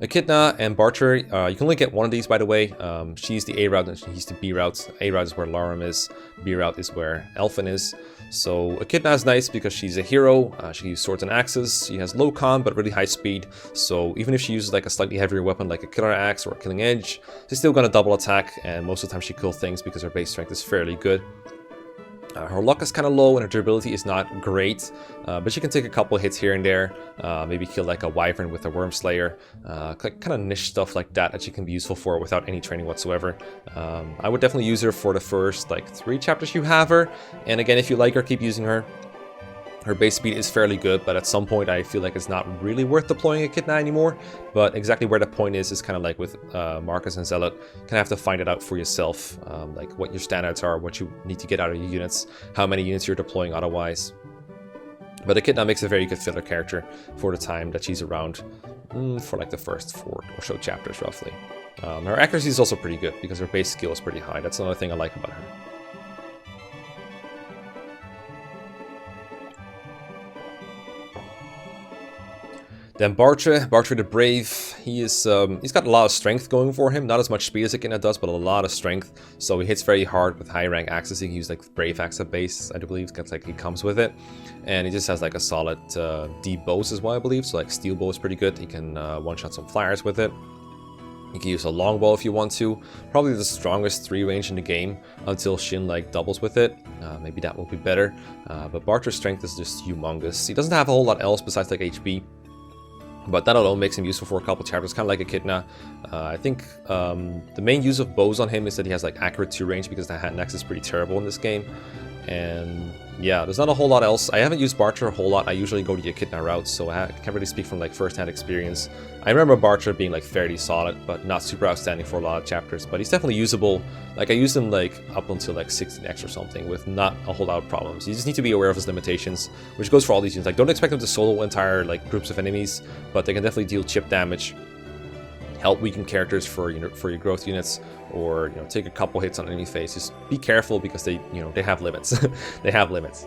Echidna and Bartra, you can only get one of these, by the way. She's the A route and he's the B route. A route is where Larum is, B route is where Elfin is. So Echidna is nice because she's a hero. She can use swords and axes. She has low con but really high speed. So even if she uses like a slightly heavier weapon like a killer axe or a killing edge, she's still gonna double attack, and most of the time she kills things because her base strength is fairly good. Her luck is kind of low and her durability is not great, but she can take a couple hits here and there, maybe kill like a Wyvern with a Worm Slayer, kind of niche stuff like that she can be useful for without any training whatsoever. I would definitely use her for the first like 3 chapters you have her, and again, if you like her, keep using her. Her base speed is fairly good, but at some point I feel like it's not really worth deploying Echidna anymore. But exactly where the point is kind of like with Marcus and Zealot. You kind of have to find it out for yourself, like what your standards are, what you need to get out of your units, how many units you're deploying otherwise. But Echidna makes a very good filler character for the time that she's around, for like the first 4 or so chapters roughly. Her accuracy is also pretty good because her base skill is pretty high. That's another thing I like about her. Then Bartra the Brave, he's got a lot of strength going for him, not as much speed as Echidna does, but a lot of strength. So he hits very hard with high rank axes. He can use like Brave axe at base, I do believe, because like he comes with it, and he just has like a solid deep bows as well, I believe. So like steel bow is pretty good. He can one shot some flyers with it. You can use a longbow if you want to. Probably the strongest 3 range in the game until Shin like doubles with it. Maybe that will be better. But Bartra's strength is just humongous. He doesn't have a whole lot else besides like HP. But that alone makes him useful for a couple chapters, kind of like Echidna. I think the main use of bows on him is that he has like accurate 2 range because the hand axe is pretty terrible in this game. And yeah, there's not a whole lot else. I haven't used Bartra a whole lot. I usually go the Echidna route, so I can't really speak from like first-hand experience. I remember Bartra being like fairly solid, but not super outstanding for a lot of chapters. But he's definitely usable. Like I used him like up until like 16x or something with not a whole lot of problems. You just need to be aware of his limitations, which goes for all these units. Like don't expect him to solo entire like groups of enemies, but they can definitely deal chip damage, help weaken characters for your growth units, or take a couple hits on enemy face. Just be careful because they have limits. They have limits.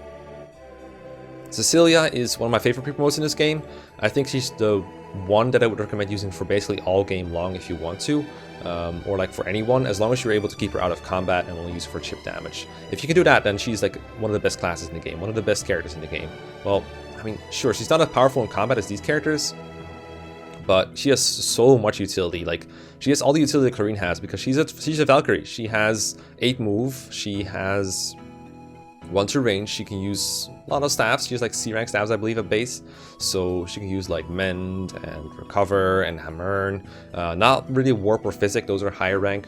Cecilia is one of my favorite pre-promotes in this game. I think she's the one that I would recommend using for basically all game long if you want to, or like for anyone, as long as you're able to keep her out of combat and only use her for chip damage. If you can do that, then she's like one of the best classes in the game, one of the best characters in the game. Well, I mean, sure, she's not as powerful in combat as these characters, but she has so much utility. Like she has all the utility that Clarine has because she's a Valkyrie. She has 8 move. She has 1 to range. She can use a lot of staffs. She has like C rank staffs, I believe, at base. So she can use like Mend and Recover and Hammer. Not really Warp or Physic. Those are higher rank.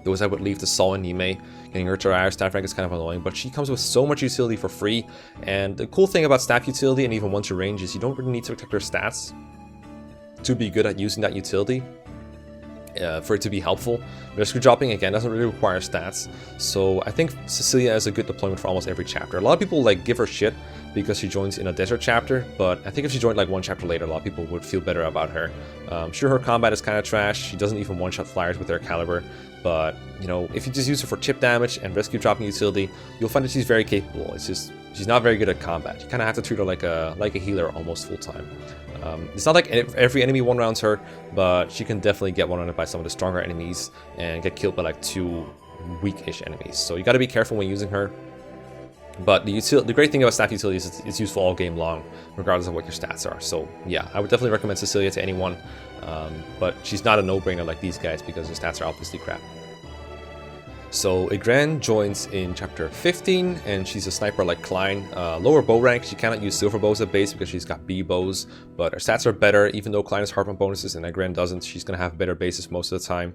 Those I would leave to Sol and Nime. Getting her to higher staff rank is kind of annoying, but she comes with so much utility for free. And the cool thing about staff utility and even 1 to range is you don't really need to protect her stats to be good at using that utility, for it to be helpful. Rescue dropping, again, doesn't really require stats, so I think Cecilia is a good deployment for almost every chapter. A lot of people like give her shit because she joins in a desert chapter, but I think if she joined like 1 chapter later, a lot of people would feel better about her. Sure, her combat is kind of trash. She doesn't even one-shot flyers with her caliber, but if you just use her for chip damage and rescue dropping utility, you'll find that she's very capable. It's just she's not very good at combat. You kind of have to treat her like a healer almost full time. It's not like every enemy one-rounds her, but she can definitely get one-rounded by some of the stronger enemies and get killed by like 2 weak-ish enemies. So you got to be careful when using her. But the great thing about staff utility is it's useful all game long, regardless of what your stats are. So yeah, I would definitely recommend Cecilia to anyone, but she's not a no-brainer like these guys because her stats are obviously crap. So Egren joins in chapter 15, and she's a sniper like Klein. Lower bow rank, she cannot use silver bows at base because she's got B bows, but her stats are better. Even though Klein has Harpman bonuses and Egren doesn't, she's going to have better bases most of the time.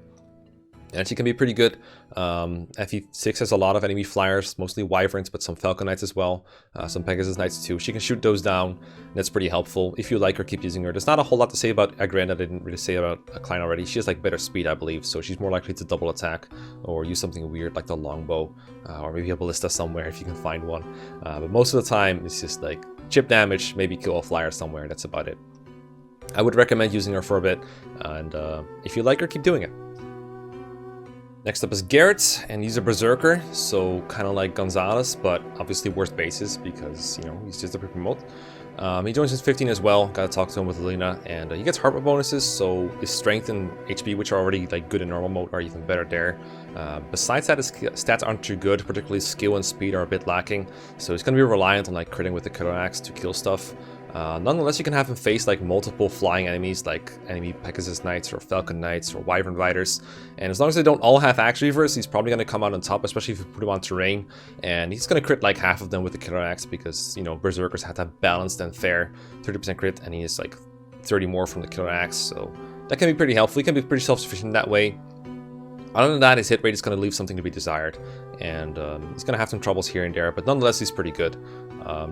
And she can be pretty good. FE6 has a lot of enemy flyers, mostly Wyverns, but some Falcon Knights as well. Some Pegasus Knights too. She can shoot those down, and that's pretty helpful. If you like her, keep using her. There's not a whole lot to say about Egren that I didn't really say about Klein already. She has like better speed, I believe, so she's more likely to double attack or use something weird like the longbow, or maybe a ballista somewhere if you can find one. But most of the time, it's just like chip damage, maybe kill a flyer somewhere. That's about it. I would recommend using her for a bit, and if you like her, keep doing it. Next up is Garrett, and he's a Berserker, so kind of like Gonzales, but obviously worse bases because, he's just a pre-promote. He joins in 15 as well, gotta talk to him with Lena, and he gets Harpman bonuses, so his strength and HP, which are already like good in normal mode, are even better there. Besides that, his stats aren't too good, particularly skill and speed are a bit lacking, so he's gonna be reliant on like critting with the killer axe to kill stuff. Nonetheless, you can have him face like multiple flying enemies like enemy Pegasus Knights or Falcon Knights or Wyvern Riders, and as long as they don't all have axe reavers, he's probably going to come out on top, especially if you put him on terrain, and he's going to crit like half of them with the killer axe because, Berserkers have that balanced and fair 30% crit, and he is like 30 more from the killer axe, so that can be pretty helpful. He can be pretty self-sufficient that way. Other than that, his hit rate is going to leave something to be desired, and he's going to have some troubles here and there, but nonetheless, he's pretty good.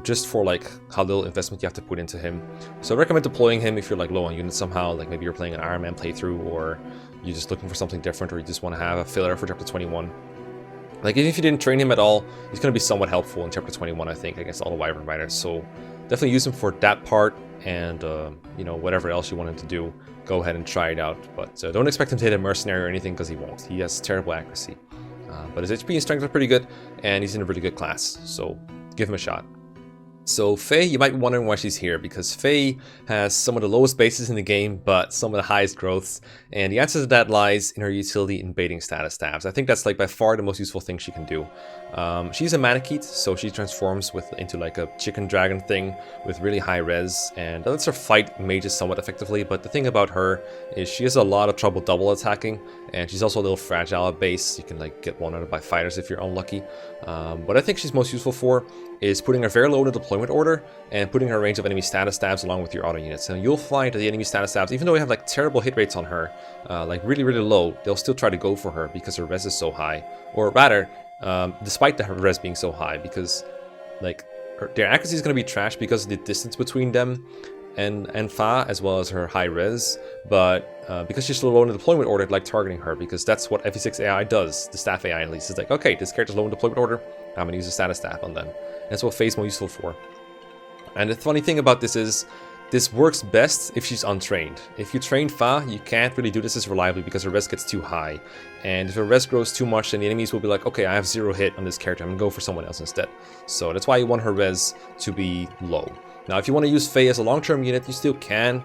Just for like how little investment you have to put into him. So I recommend deploying him if you're like low on units somehow, like maybe you're playing an Iron Man playthrough, or you're just looking for something different, or you just want to have a filler for chapter 21. Like even if you didn't train him at all, he's going to be somewhat helpful in chapter 21, I think, against all the Wyvern Riders. So definitely use him for that part, and whatever else you want him to do, go ahead and try it out. But don't expect him to hit a mercenary or anything, because he won't. He has terrible accuracy. But his HP and strength are pretty good, and he's in a really good class, so give him a shot. So Faye, you might be wondering why she's here, because Faye has some of the lowest bases in the game, but some of the highest growths, and the answer to that lies in her utility in baiting status stabs. I think that's like by far the most useful thing she can do. She's a Manakete, so she transforms into like a chicken dragon thing with really high res, and that lets her fight mages somewhat effectively, but the thing about her is she has a lot of trouble double attacking, and she's also a little fragile at base. You can like get one-handed by fighters if you're unlucky. What I think she's most useful for is putting her very low in the deployment order and putting her range of enemy status stabs along with your auto units. And you'll find that the enemy status stabs, even though we have like terrible hit rates on her, like really, really low, they'll still try to go for her because her res is so high. Or rather, despite the res being so high, because like their accuracy is going to be trash because of the distance between them and Fa, as well as her high res, but because she's so low in the deployment order, I'd like targeting her, because that's what FE6 AI does, the staff AI at least. It's like, okay, this character's low in deployment order, I'm going to use a status staff on them. And that's what Faye's more useful for. And the funny thing about this is, this works best if she's untrained. If you train Fa, you can't really do this as reliably because her res gets too high. And if her res grows too much, then the enemies will be like, okay, I have 0 hit on this character, I'm going to go for someone else instead. So that's why you want her res to be low. Now, if you want to use Faye as a long-term unit, you still can.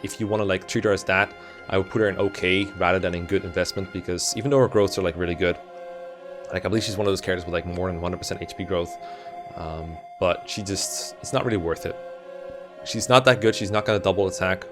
If you want to like treat her as that, I would put her in okay rather than in good investment, because even though her growths are like really good, like I believe she's one of those characters with like more than 100% HP growth, but she just, it's not really worth it. She's not that good, she's not going to double attack.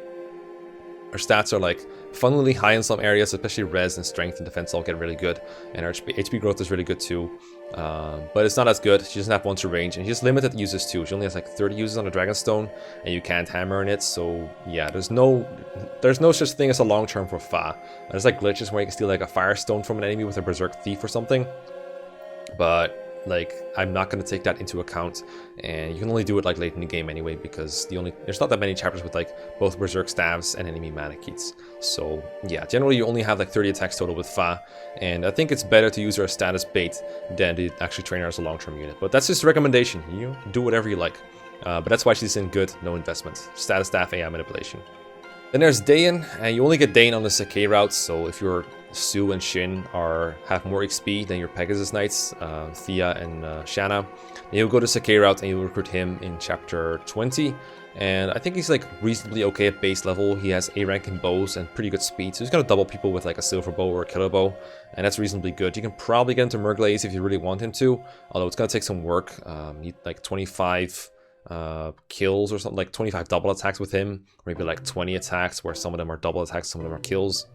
Her stats are like funnily high in some areas, especially res and strength and defense all get really good, and her HP growth is really good too. But it's not as good. She doesn't have one to range, and she's limited uses too. She only has like 30 uses on the Dragonstone, and you can't hammer in it. So yeah, there's no such thing as a long term for Fa. There's like glitches where you can steal like a Firestone from an enemy with a Berserk Thief or something, but like I'm not going to take that into account, and you can only do it like late in the game anyway, because there's not that many chapters with like both Berserk Staves and enemy Manakins. So yeah, generally you only have like 30 attacks total with Fa, and I think it's better to use her as status bait than to actually train her as a long-term unit. But that's just a recommendation, you do whatever you like. But that's why she's in good, no investment. Status staff AI manipulation. Then there's Dayan, and you only get Dayan on the Sakai routes, so if you're Sue and Shin have more XP than your Pegasus Knights, Thea and Shanna, and you'll go to Sakai route and you'll recruit him in chapter 20, and I think he's like reasonably okay at base level. He has A rank in bows and pretty good speed, so he's gonna double people with like a silver bow or a killer bow, and that's reasonably good. You can probably get into Murglaze if you really want him to, although it's gonna take some work. You need like 25 kills or something, like 25 double attacks with him, or maybe like 20 attacks where some of them are double attacks, some of them are kills.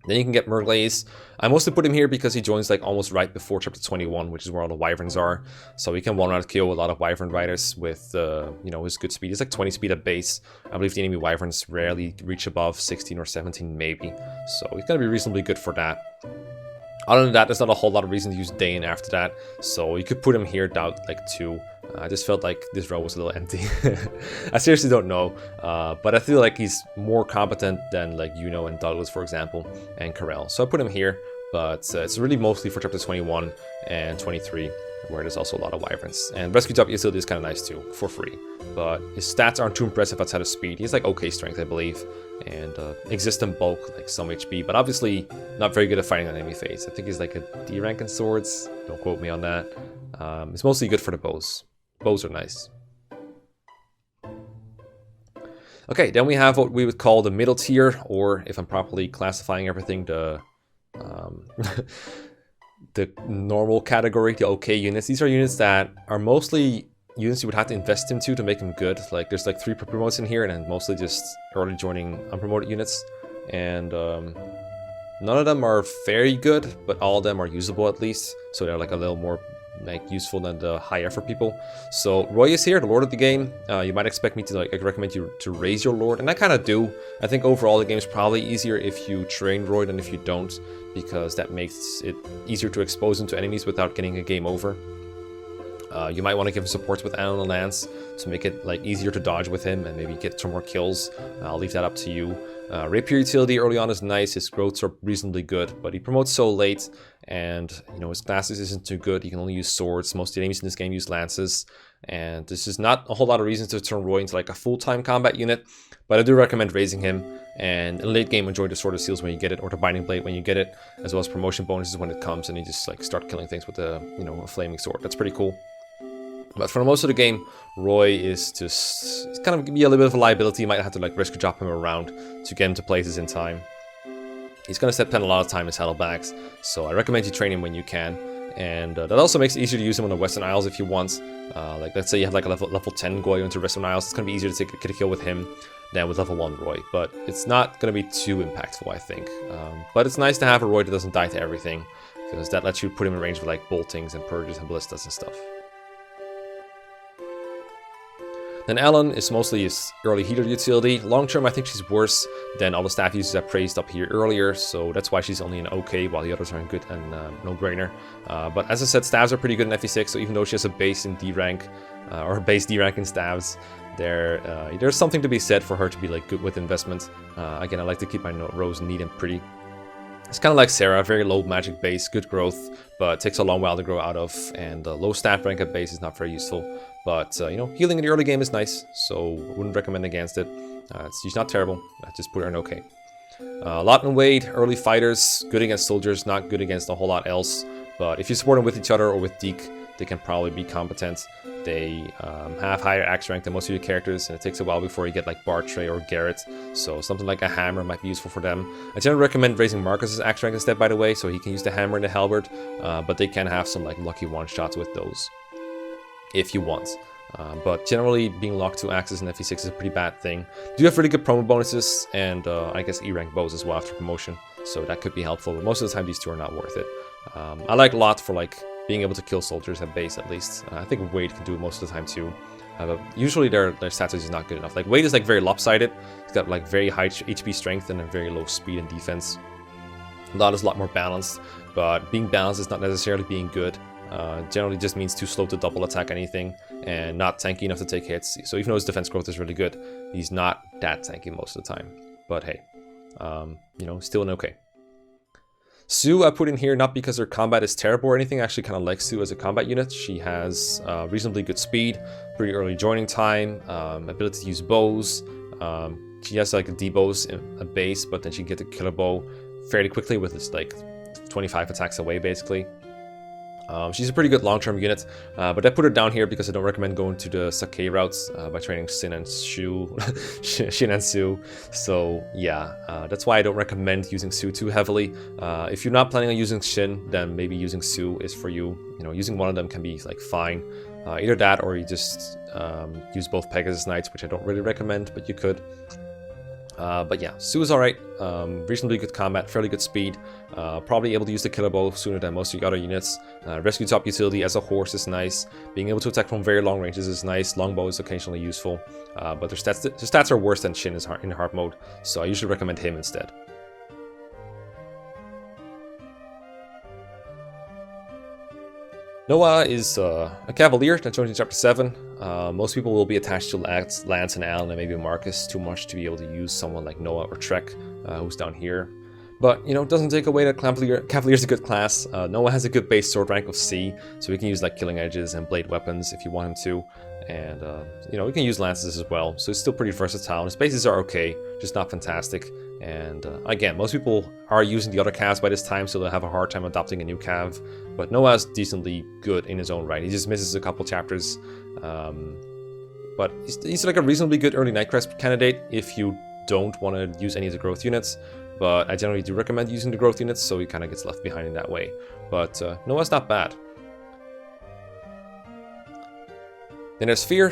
Then you can get Murglaze. I mostly put him here because he joins like almost right before chapter 21, which is where all the wyverns are. So he can one-shot kill a lot of wyvern riders with you know, his good speed. He's like 20 speed at base. I believe the enemy wyverns rarely reach above 16 or 17 maybe. So he's gonna be reasonably good for that. Other than that, there's not a whole lot of reason to use Dayan after that. So you could put him here down like 2. I just felt like this row was a little empty. I seriously don't know, but I feel like he's more competent than like Yuno and Douglas, for example, and Karel. So I put him here, but it's really mostly for chapter 21 and 23, where there's also a lot of wyverns. And rescue job utility is kind of nice too, for free. But his stats aren't too impressive outside of speed. He's like okay strength, I believe, and exists in bulk, like some HP, but obviously not very good at fighting on enemy phase. I think he's like a D rank in swords. Don't quote me on that. It's mostly good for the bows. Bows are nice. Okay, then we have what we would call the middle tier, or if I'm properly classifying everything, the the normal category, the okay units. These are units that are mostly units you would have to invest into to make them good. Like there's like 3 promotes in here, and then mostly just early joining unpromoted units. And none of them are very good, but all of them are usable at least. So they're like a little more like useful than the high effort people. So Roy is here, the Lord of the game. You might expect me to like recommend you to raise your Lord, and I kind of do. I think overall the game is probably easier if you train Roy than if you don't, because that makes it easier to expose him to enemies without getting a game over. You might want to give him supports with Alan and Lance to make it like easier to dodge with him and maybe get some more kills. I'll leave that up to you. Rapier utility early on is nice. His growths are reasonably good, but he promotes so late, and you know his classes isn't too good. He can only use swords. Most of the enemies in this game use lances, and this is not a whole lot of reasons to turn Roy into like a full-time combat unit. But I do recommend raising him, and in late game enjoy the Sword of Seals when you get it, or the Binding Blade when you get it, as well as promotion bonuses when it comes, and you just like start killing things with a a flaming sword. That's pretty cool. But for most of the game, Roy is just, it's kind of be a little bit of a liability. You might have to like risk drop him around to get him to places in time. He's going to spend a lot of time in saddlebags, so I recommend you train him when you can. And that also makes it easier to use him on the Western Isles if you want. Like let's say you have like a level 10 Goyo into Western Isles, it's going to be easier to get a kill with him than with level 1 Roy. But it's not going to be too impactful, I think. But it's nice to have a Roy that doesn't die to everything, because that lets you put him in range with like boltings and purges and ballistas and stuff. Then Ellen is mostly his early healer utility. Long term, I think she's worse than all the staff users I praised up here earlier, so that's why she's only an okay, while the others are in good and no-brainer. But as I said, staves are pretty good in FE6, so even though she has a base in D rank, or a base D rank in staves, there's something to be said for her to be like good with investment. Again, I like to keep my rows neat and pretty. It's kind of like Sarah, very low magic base, good growth, but takes a long while to grow out of, and low stat rank at base is not very useful. But, you know, healing in the early game is nice, so wouldn't recommend against it. She's not terrible, I just put her in okay. Lot and Wade, early fighters, good against soldiers, not good against a whole lot else. But if you support them with each other or with Deke, they can probably be competent. They have higher axe rank than most of your characters, and it takes a while before you get like Bartra or Garrett, so something like a hammer might be useful for them. I generally recommend raising Marcus's axe rank instead, by the way, so he can use the hammer and the halberd, but they can have some like lucky one-shots with those, if you want. But generally, being locked to axes in FE6 is a pretty bad thing. You do have really good promo bonuses, and I guess E-rank bows as well after promotion, so that could be helpful, but most of the time these two are not worth it. I like Lot for like being able to kill soldiers at base, at least. I think Wade can do it most of the time too. Usually their stats are just not good enough. Like Wade is like very lopsided. He's got like very high HP strength and a very low speed and defense. Lot is a lot more balanced, but being balanced is not necessarily being good. Generally just means too slow to double attack anything and not tanky enough to take hits. So even though his defense growth is really good, he's not that tanky most of the time. But hey, you know, still an okay. Sue I put in here not because her combat is terrible or anything. I actually kind of like Sue as a combat unit. She has reasonably good speed, pretty early joining time, ability to use bows. She has like a D-bows in a base, but then she can get the killer bow fairly quickly with this like 25 attacks away basically. She's a pretty good long-term unit, but I put her down here because I don't recommend going to the Sake routes by training Shin and Shu, Shin and Sue. So yeah, that's why I don't recommend using Sue too heavily. If you're not planning on using Shin, then maybe using Sue is for you. You know, using one of them can be like fine. Either that, or you just use both Pegasus Knights, which I don't really recommend, but you could. But yeah, Sue is alright, reasonably good combat, fairly good speed, probably able to use the killer bow sooner than most of your other units. Rescue top utility as a horse is nice, being able to attack from very long ranges is nice, longbow is occasionally useful, but their stats are worse than Shin is in hard mode, so I usually recommend him instead. Noah is a Cavalier that joins in Chapter 7. Most people will be attached to Lance and Alan and maybe Marcus too much to be able to use someone like Noah or Trek, who's down here. But, you know, it doesn't take away that Cavalier's a good class. Noah has a good base sword rank of C, so he can use like Killing Edges and Blade Weapons if you want him to. And, you know, we can use Lances as well, so it's still pretty versatile. His bases are okay, just not fantastic. And again, most people are using the other calves by this time, so they'll have a hard time adopting a new cav. But Noah's decently good in his own right. He just misses a couple chapters. But he's like a reasonably good early Nightcrest candidate if you don't want to use any of the growth units. But I generally do recommend using the growth units, so he kind of gets left behind in that way. But Noah's not bad. Then there's Fear.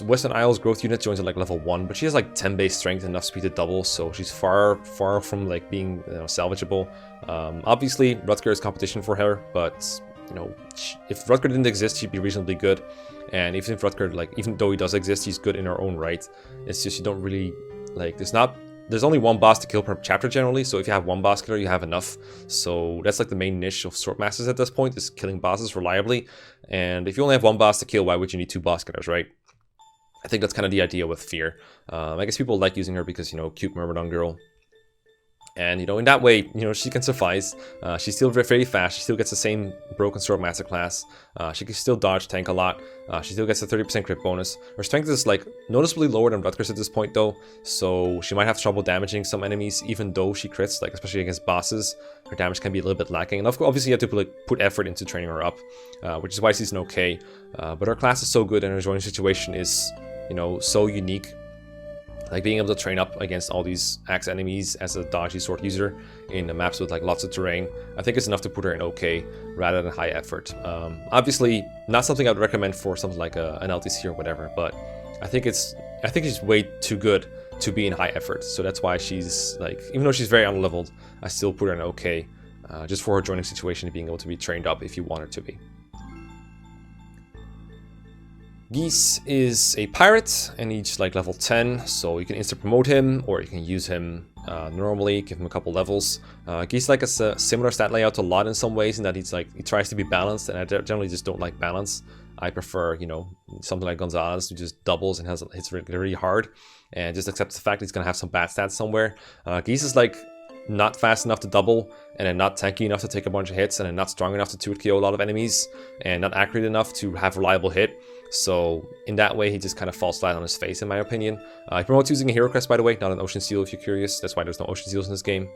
Western Isles growth unit joins at like level 1, but she has like 10 base strength, enough speed to double, so she's far from like being, you know, salvageable. Obviously, Rutger is competition for her, but you know, if Rutger didn't exist, she'd be reasonably good. And even if Rutger, like, even though he does exist, he's good in her own right. It's just you don't really like. There's only one boss to kill per chapter generally, so if you have one boss killer, you have enough. So that's like the main niche of Swordmasters at this point, is killing bosses reliably. And if you only have one boss to kill, why would you need 2 boss killers, right? I think that's kind of the idea with Fear. I guess people like using her because, you know, cute Myrmidon girl. And, you know, in that way, you know, she can suffice. She's still very fast. She still gets the same Broken Sword Master class. She can still dodge tank a lot. She still gets a 30% crit bonus. Her strength is, like, noticeably lower than Rutger's at this point, though. So she might have trouble damaging some enemies, even though she crits, like, especially against bosses. Her damage can be a little bit lacking. And obviously, you have to put effort into training her up, which is why she's an okay. But her class is so good, and her joining situation is, you know, so unique. Like being able to train up against all these axe enemies as a dodgy sword user in the maps with like lots of terrain, I think it's enough to put her in okay rather than high effort. Obviously, not something I would recommend for something like an LTC or whatever, but I think she's way too good to be in high effort. So that's why she's like, even though she's very unleveled, I still put her in okay, just for her joining situation and being able to be trained up if you want her to be. Geese is a pirate and he's like level 10, so you can instant promote him or you can use him normally, give him a couple levels. Geese like a similar stat layout to a lot in some ways, in that he tries to be balanced, and I generally just don't like balance. I prefer, you know, something like Gonzales, who just doubles and hits really hard and just accepts the fact that he's gonna have some bad stats somewhere. Geese is like not fast enough to double, and then not tanky enough to take a bunch of hits, and then not strong enough to 2-hit KO a lot of enemies, and not accurate enough to have reliable hit. So in that way, he just kind of falls flat on his face, in my opinion. He promotes using a hero crest, by the way, not an ocean seal if you're curious. That's why there's no ocean seals in this game.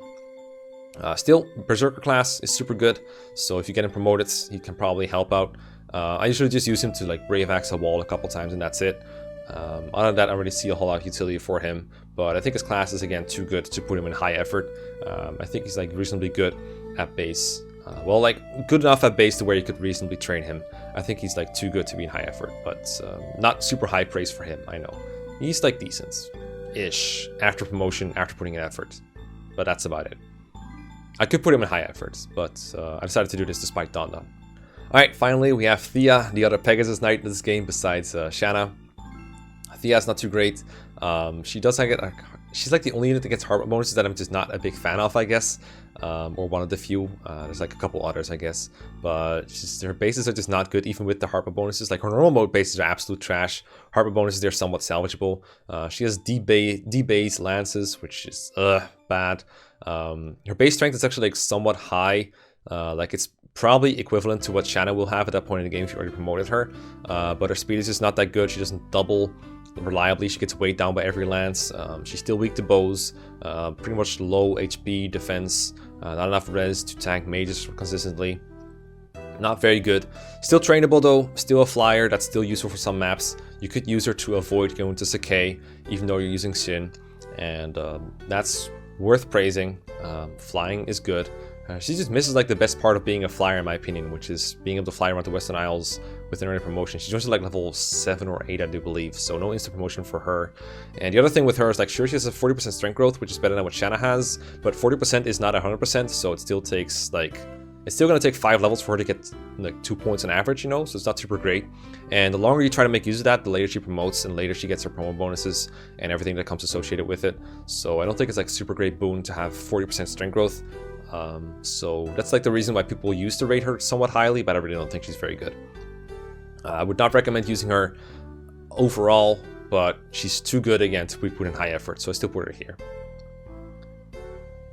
Still, Berserker class is super good, so if you get him promoted, he can probably help out. I usually just use him to like Brave Axe a wall a couple times and that's it. Other than that, I don't really see a whole lot of utility for him, but I think his class is again too good to put him in high effort. I think he's like reasonably good at base. Well, like good enough at base to where you could reasonably train him. I think he's like too good to be in high effort, but not super high praise for him, I know. He's like decent-ish after promotion, after putting in effort, but that's about it. I could put him in high effort, but I decided to do this despite Donda. Alright, finally we have Thea, the other Pegasus Knight in this game besides Shanna. Thea's not too great. She does get she's like the only unit that gets hardware bonuses that I'm just not a big fan of, I guess. Or one of the few. There's like a couple others, I guess. But her bases are just not good, even with the hardware bonuses. Like her normal mode bases are absolute trash. Hardware bonuses, they're somewhat salvageable. She has D-base lances, which is bad. Her base strength is actually like somewhat high. Like it's probably equivalent to what Shanna will have at that point in the game if you already promoted her. But her speed is just not that good. She doesn't double reliably. She gets weighed down by every lance. She's still weak to bows. Pretty much low HP defense. Not enough res to tank mages consistently. Not very good. Still trainable though. Still a flyer that's still useful for some maps. You could use her to avoid going to Sakai, even though you're using Shin. And that's worth praising. Flying is good. She just misses like the best part of being a flyer in my opinion, which is being able to fly around the Western Isles with an early promotion. She's just like level 7 or 8 I do believe, so no instant promotion for her. And the other thing with her is like sure she has a 40% strength growth, which is better than what Shanna has, but 40% is not 100%, so it still takes like, it's still going to take 5 levels for her to get like 2 points on average, you know, so it's not super great. And the longer you try to make use of that, the later she promotes and later she gets her promo bonuses and everything that comes associated with it. So I don't think it's like super great boon to have 40% strength growth. So that's like the reason why people used to rate her somewhat highly, but I really don't think she's very good. I would not recommend using her overall, but she's too good again to be put in high effort, so I still put her here.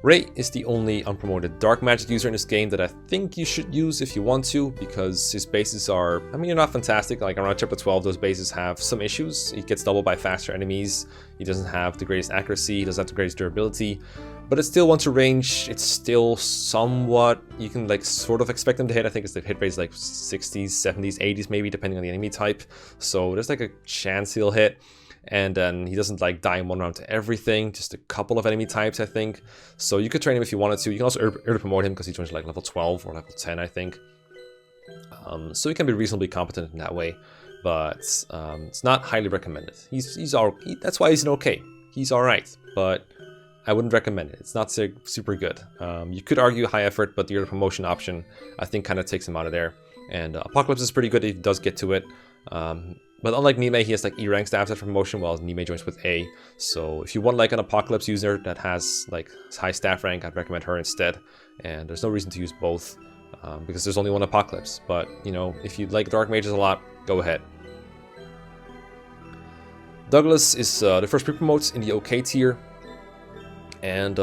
Ray is the only unpromoted dark magic user in this game that I think you should use if you want to, because his bases are, I mean, they're not fantastic. Like around chapter 12, those bases have some issues. He gets doubled by faster enemies. He doesn't have the greatest accuracy. He doesn't have the greatest durability. But it's still, once a range, it's still somewhat, you can like sort of expect him to hit. I think it's the hit rate is like 60s, 70s, 80s maybe, depending on the enemy type. So there's like a chance he'll hit. And then he doesn't like die in one round to everything, just a couple of enemy types, I think. So you could train him if you wanted to. You can also early promote him because he joins like level 12 or level 10, I think. So he can be reasonably competent in that way. But it's not highly recommended. That's why he's an okay. He's alright, but I wouldn't recommend it. It's not super good. You could argue high effort, but the early promotion option, I think, kind of takes him out of there. And Apocalypse is pretty good if he does get to it. But unlike Nime, he has like E rank stabs after promotion, while Nime joins with A. So if you want like an Apocalypse user that has like high staff rank, I'd recommend her instead. And there's no reason to use both, because there's only one Apocalypse. But, you know, if you like Dark Mages a lot, go ahead. Douglas is the first pre-promotes in the OK tier. And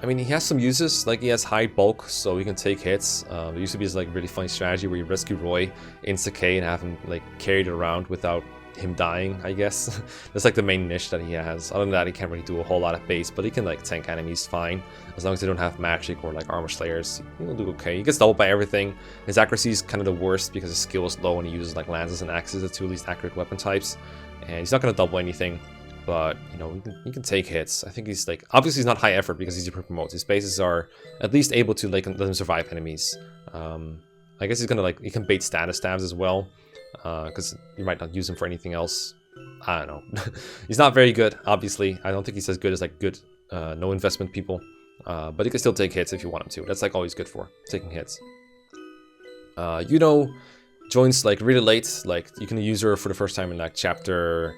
I mean, he has some uses, like he has high bulk, so he can take hits. There used to be this like really funny strategy where you rescue Roy in Sakai and have him like carried around without him dying, I guess. That's like the main niche that he has. Other than that, he can't really do a whole lot of base, but he can like tank enemies fine. As long as they don't have magic or like armor slayers, he'll do okay. He gets doubled by everything. His accuracy is kind of the worst because his skill is low and he uses like lances and axes, the two least accurate weapon types. And he's not going to double anything. But, you know, he can take hits. I think he's like, obviously he's not high effort because he's a promote. His bases are at least able to like let him survive enemies. I guess he's gonna like, he can bait status stabs as well, because you might not use him for anything else. I don't know. He's not very good, obviously. I don't think he's as good as like good no investment people, but he can still take hits if you want him to. That's like all he's good for, taking hits. You know, joins like really late. Like you can use her for the first time in like chapter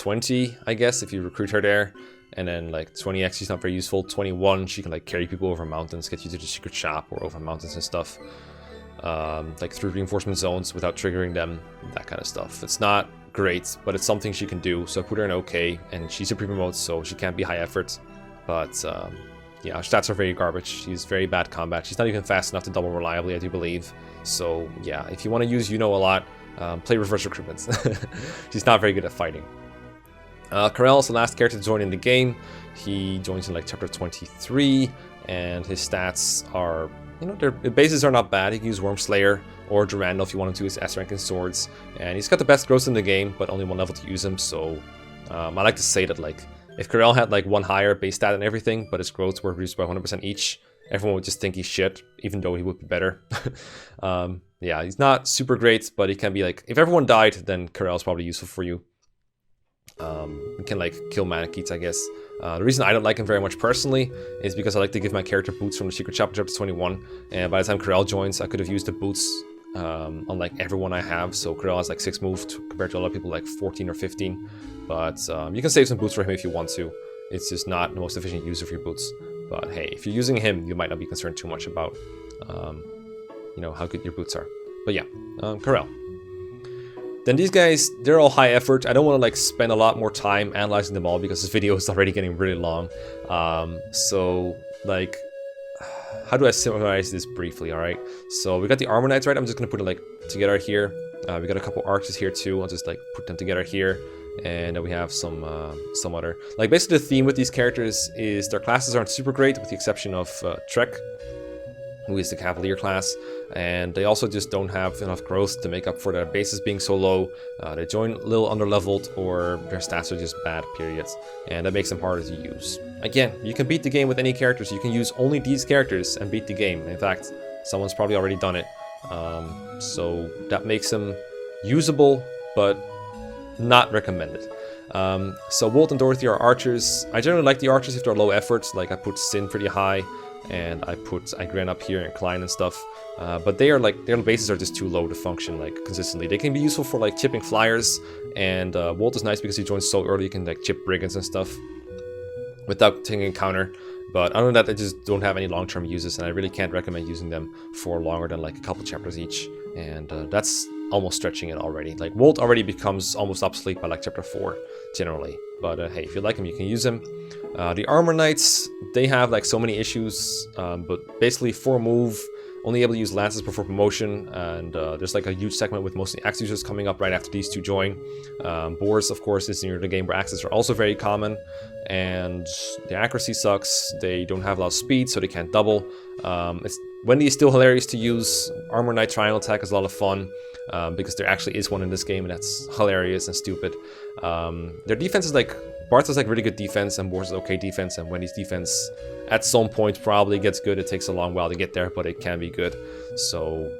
20, I guess, if you recruit her there. And then like 20x, she's not very useful. 21, she can like carry people over mountains, get you to the secret shop or over mountains and stuff. Like through reinforcement zones without triggering them, that kind of stuff. It's not great, but it's something she can do. So I put her in okay, and she's a pre-promote, so she can't be high effort. But yeah, her stats are very garbage. She's very bad combat. She's not even fast enough to double reliably, I do believe. So yeah, if you want to use a lot, play reverse recruitments. She's not very good at fighting. Karel is the last character to join in the game. He joins in like chapter 23, and his stats are, their bases are not bad. He can use Wormslayer or Durandal if you want him to use S-rank in swords. And he's got the best growth in the game, but only one level to use him. So I like to say that like if Karel had like one higher base stat and everything, but his growths were reduced by 100% each, everyone would just think he's shit, even though he would be better. Yeah, he's not super great, but he can be like, if everyone died, then Karel's probably useful for you. You can like kill Manakeets, I guess. The reason I don't like him very much personally is because I like to give my character boots from the secret shop in chapter 21, and by the time Karel joins, I could have used the boots on like everyone I have. So Karel has like 6 moves compared to a lot of people like 14 or 15, but you can save some boots for him if you want to. It's just not the most efficient use of your boots. But hey, if you're using him, you might not be concerned too much about how good your boots are. But yeah, Karel. Then these guys, they're all high effort. I don't want to like spend a lot more time analyzing them all because this video is already getting really long. So like, how do I summarize this briefly? All right. So we got the Armor Knights, right? I'm just gonna put it like together here. We got a couple archers here too. I'll just like put them together here, and then we have some other. Like basically the theme with these characters is their classes aren't super great, with the exception of Trek, who is the Cavalier class, and they also just don't have enough growth to make up for their bases being so low. They join a little under-leveled, or their stats are just bad, periods, and that makes them harder to use. Again, you can beat the game with any characters. You can use only these characters and beat the game. In fact, someone's probably already done it. So that makes them usable, but not recommended. So Walt and Dorothy are archers. I generally like the archers if they're low effort. Like I put Shin pretty high, and I put Igren up here and Klein and stuff. But they are like, their bases are just too low to function like consistently. They can be useful for like chipping flyers, and Walt is nice because he joins so early. You can like chip brigands and stuff without taking a counter. But other than that, they just don't have any long-term uses, and I really can't recommend using them for longer than like a couple chapters each. And that's almost stretching it already. Like Walt already becomes almost obsolete by like chapter 4 generally. But hey, if you like him, you can use him. The Armor Knights, they have like so many issues, but basically 4 move, only able to use lances before promotion, and there's like a huge segment with mostly axe users coming up right after these two join. Boars, of course, is near the game where axes are also very common, and the accuracy sucks. They don't have a lot of speed, so they can't double. Wendy is still hilarious to use. Armor Knight Triangle Attack is a lot of fun, because there actually is one in this game, and that's hilarious and stupid. Their defense is like, Bartra's like really good defense, and Boars is okay defense, and Wendy's defense at some point probably gets good. It takes a long while to get there, but it can be good. So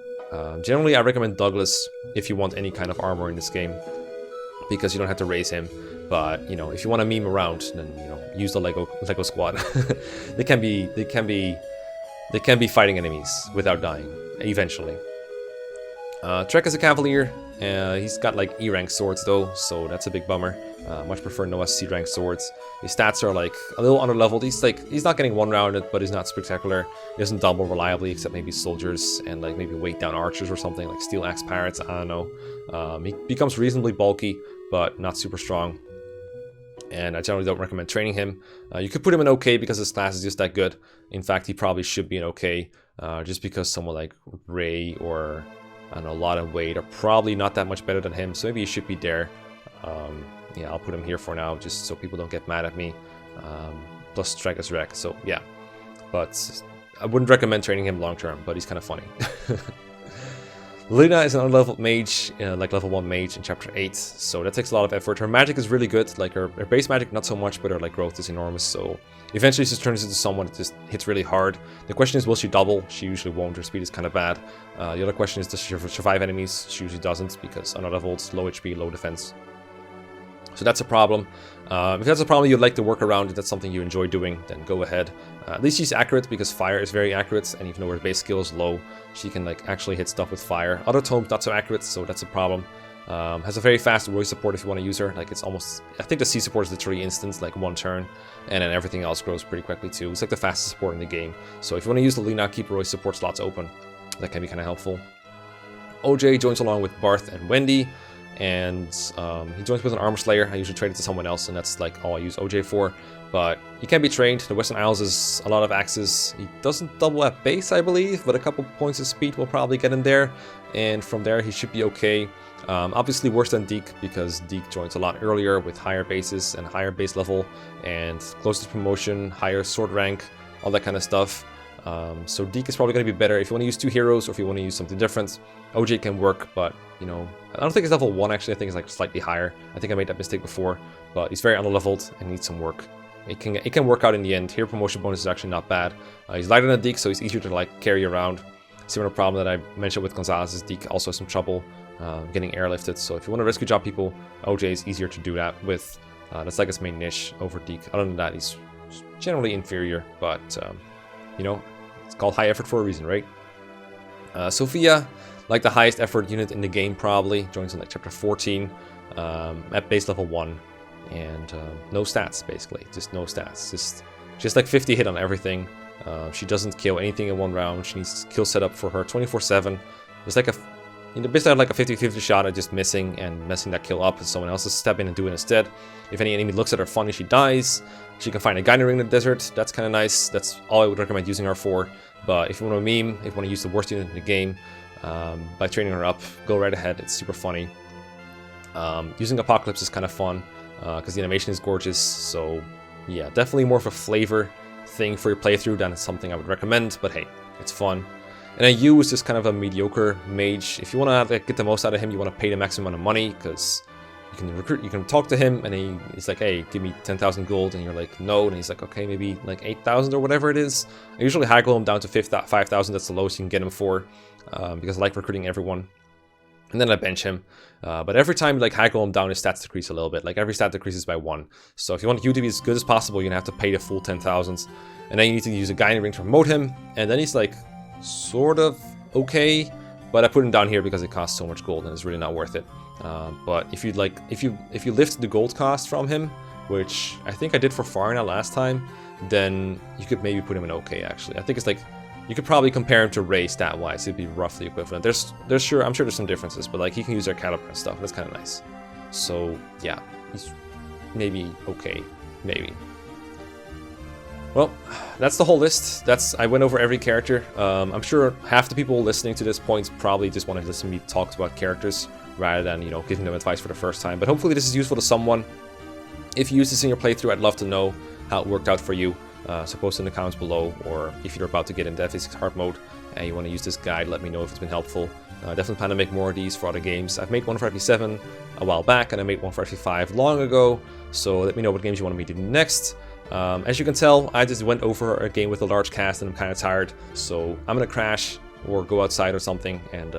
generally I recommend Douglas if you want any kind of armor in this game, because you don't have to raise him. But if you want to meme around, then use the Lego squad. they can be fighting enemies without dying eventually. Trek is a Cavalier. He's got like E-rank swords though, so that's a big bummer. Much prefer Noah's C-rank swords. His stats are like a little under-leveled. He's not getting one-rounded, but he's not spectacular. He doesn't double reliably, except maybe soldiers and like maybe weight down archers or something, like steel axe pirates. I don't know. He becomes reasonably bulky, but not super strong. And I generally don't recommend training him. You could put him in OK because his class is just that good. In fact, he probably should be in OK, just because someone like Ray or I don't know, a lot of weight are probably not that much better than him, so maybe he should be there. Yeah, I'll put him here for now, just so people don't get mad at me. Plus Trek is wreck, so yeah. But I wouldn't recommend training him long term, but he's kind of funny. Lina is an unleveled mage, like level 1 mage in chapter 8, so that takes a lot of effort. Her magic is really good, like her base magic not so much, but her like growth is enormous, so eventually she just turns into someone that just hits really hard. The question is, will she double? She usually won't, her speed is kind of bad. The other question is, does she survive enemies? She usually doesn't, because unleveled, low HP, low defense. So that's a problem. If that's a problem you'd like to work around, if that's something you enjoy doing, then go ahead. At least she's accurate because fire is very accurate, and even though her base skill is low, she can like actually hit stuff with fire. Other tomes not so accurate, so that's a problem. Has a very fast Roy support if you want to use her. Like it's almost, I think the C support is literally instant, like 1 turn, and then everything else grows pretty quickly too. It's like the fastest support in the game. So if you want to use the Lena, keep Roy support slots open. That can be kind of helpful. OJ joins along with Barth and Wendy, and he joins with an Armor Slayer. I usually trade it to someone else, and that's like all I use OJ for. But he can be trained. The Western Isles is a lot of axes. He doesn't double at base, I believe, but a couple points of speed will probably get him there. And from there, he should be okay. Obviously worse than Deke, because Deke joins a lot earlier with higher bases and higher base level, and closest promotion, higher sword rank, all that kind of stuff. So Deke is probably going to be better if you want to use 2 heroes, or if you want to use something different. OJ can work, but, you know, I don't think it's level 1, actually. I think it's like slightly higher. I think I made that mistake before, but he's very underleveled and needs some work. It can work out in the end. Hero promotion bonus is actually not bad. He's lighter than Deke, so he's easier to like carry around. Similar problem that I mentioned with Gonzales is Deke also has some trouble getting airlifted. So if you want to rescue job people, OJ is easier to do that with. That's like his main niche over Deke. Other than that, he's generally inferior, but you know, it's called high effort for a reason, right? Sophia, like the highest effort unit in the game, probably joins in like chapter 14 at base level 1. And no stats, basically, just no stats, just like 50 hit on everything. She doesn't kill anything in 1 round. She needs kill set up for her 24/7. It's like basically like a 50-50 shot at just missing and messing that kill up, and someone else is stepping in and doing it instead. If any enemy looks at her funny, she dies. She can find a guiding ring in the desert. That's kind of nice. That's all I would recommend using her for. But if you want to meme, if you want to use the worst unit in the game, by training her up, go right ahead. It's super funny. Using Apocalypse is kind of fun, because the animation is gorgeous. So yeah, definitely more of a flavor thing for your playthrough than something I would recommend, but hey, it's fun. And then Yu is just kind of a mediocre mage. If you want to get the most out of him, you want to pay the maximum amount of money, because you can recruit, you can talk to him, and he's like, hey, give me 10,000 gold, and you're like, no, and he's like, okay, maybe like 8,000 or whatever it is. I usually haggle him down to 5,000, that's the lowest you can get him for, because I like recruiting everyone. And then I bench him. But every time you like haggle him down, his stats decrease a little bit. Like every stat decreases by 1. So if you want Yu to be as good as possible, you're gonna have to pay the full 10,000s. And then you need to use a guiding ring to promote him. And then he's like sort of okay. But I put him down here because it costs so much gold and it's really not worth it. But if you lift the gold cost from him, which I think I did for Farna last time, then you could maybe put him in okay actually. I think it's like, you could probably compare him to Ray stat-wise. It'd be roughly equivalent. I'm sure there's some differences, but like he can use their caliber and stuff. That's kind of nice. So yeah, he's maybe okay, maybe. Well, that's the whole list. I went over every character. I'm sure half the people listening to this point probably just want to listen to me talk about characters rather than, you know, giving them advice for the first time. But hopefully this is useful to someone. If you use this in your playthrough, I'd love to know how it worked out for you. So post in the comments below, or if you're about to get into FA6 hard mode and you want to use this guide, let me know if it's been helpful. Definitely plan to make more of these for other games. I've made one for FE7 a while back, and I made one for FE5 long ago, so let me know what games you want me to do next. As you can tell, I just went over a game with a large cast and I'm kind of tired, so I'm gonna crash or go outside or something, and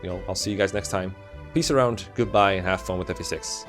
you know, I'll see you guys next time. Peace around, goodbye, and have fun with FE6.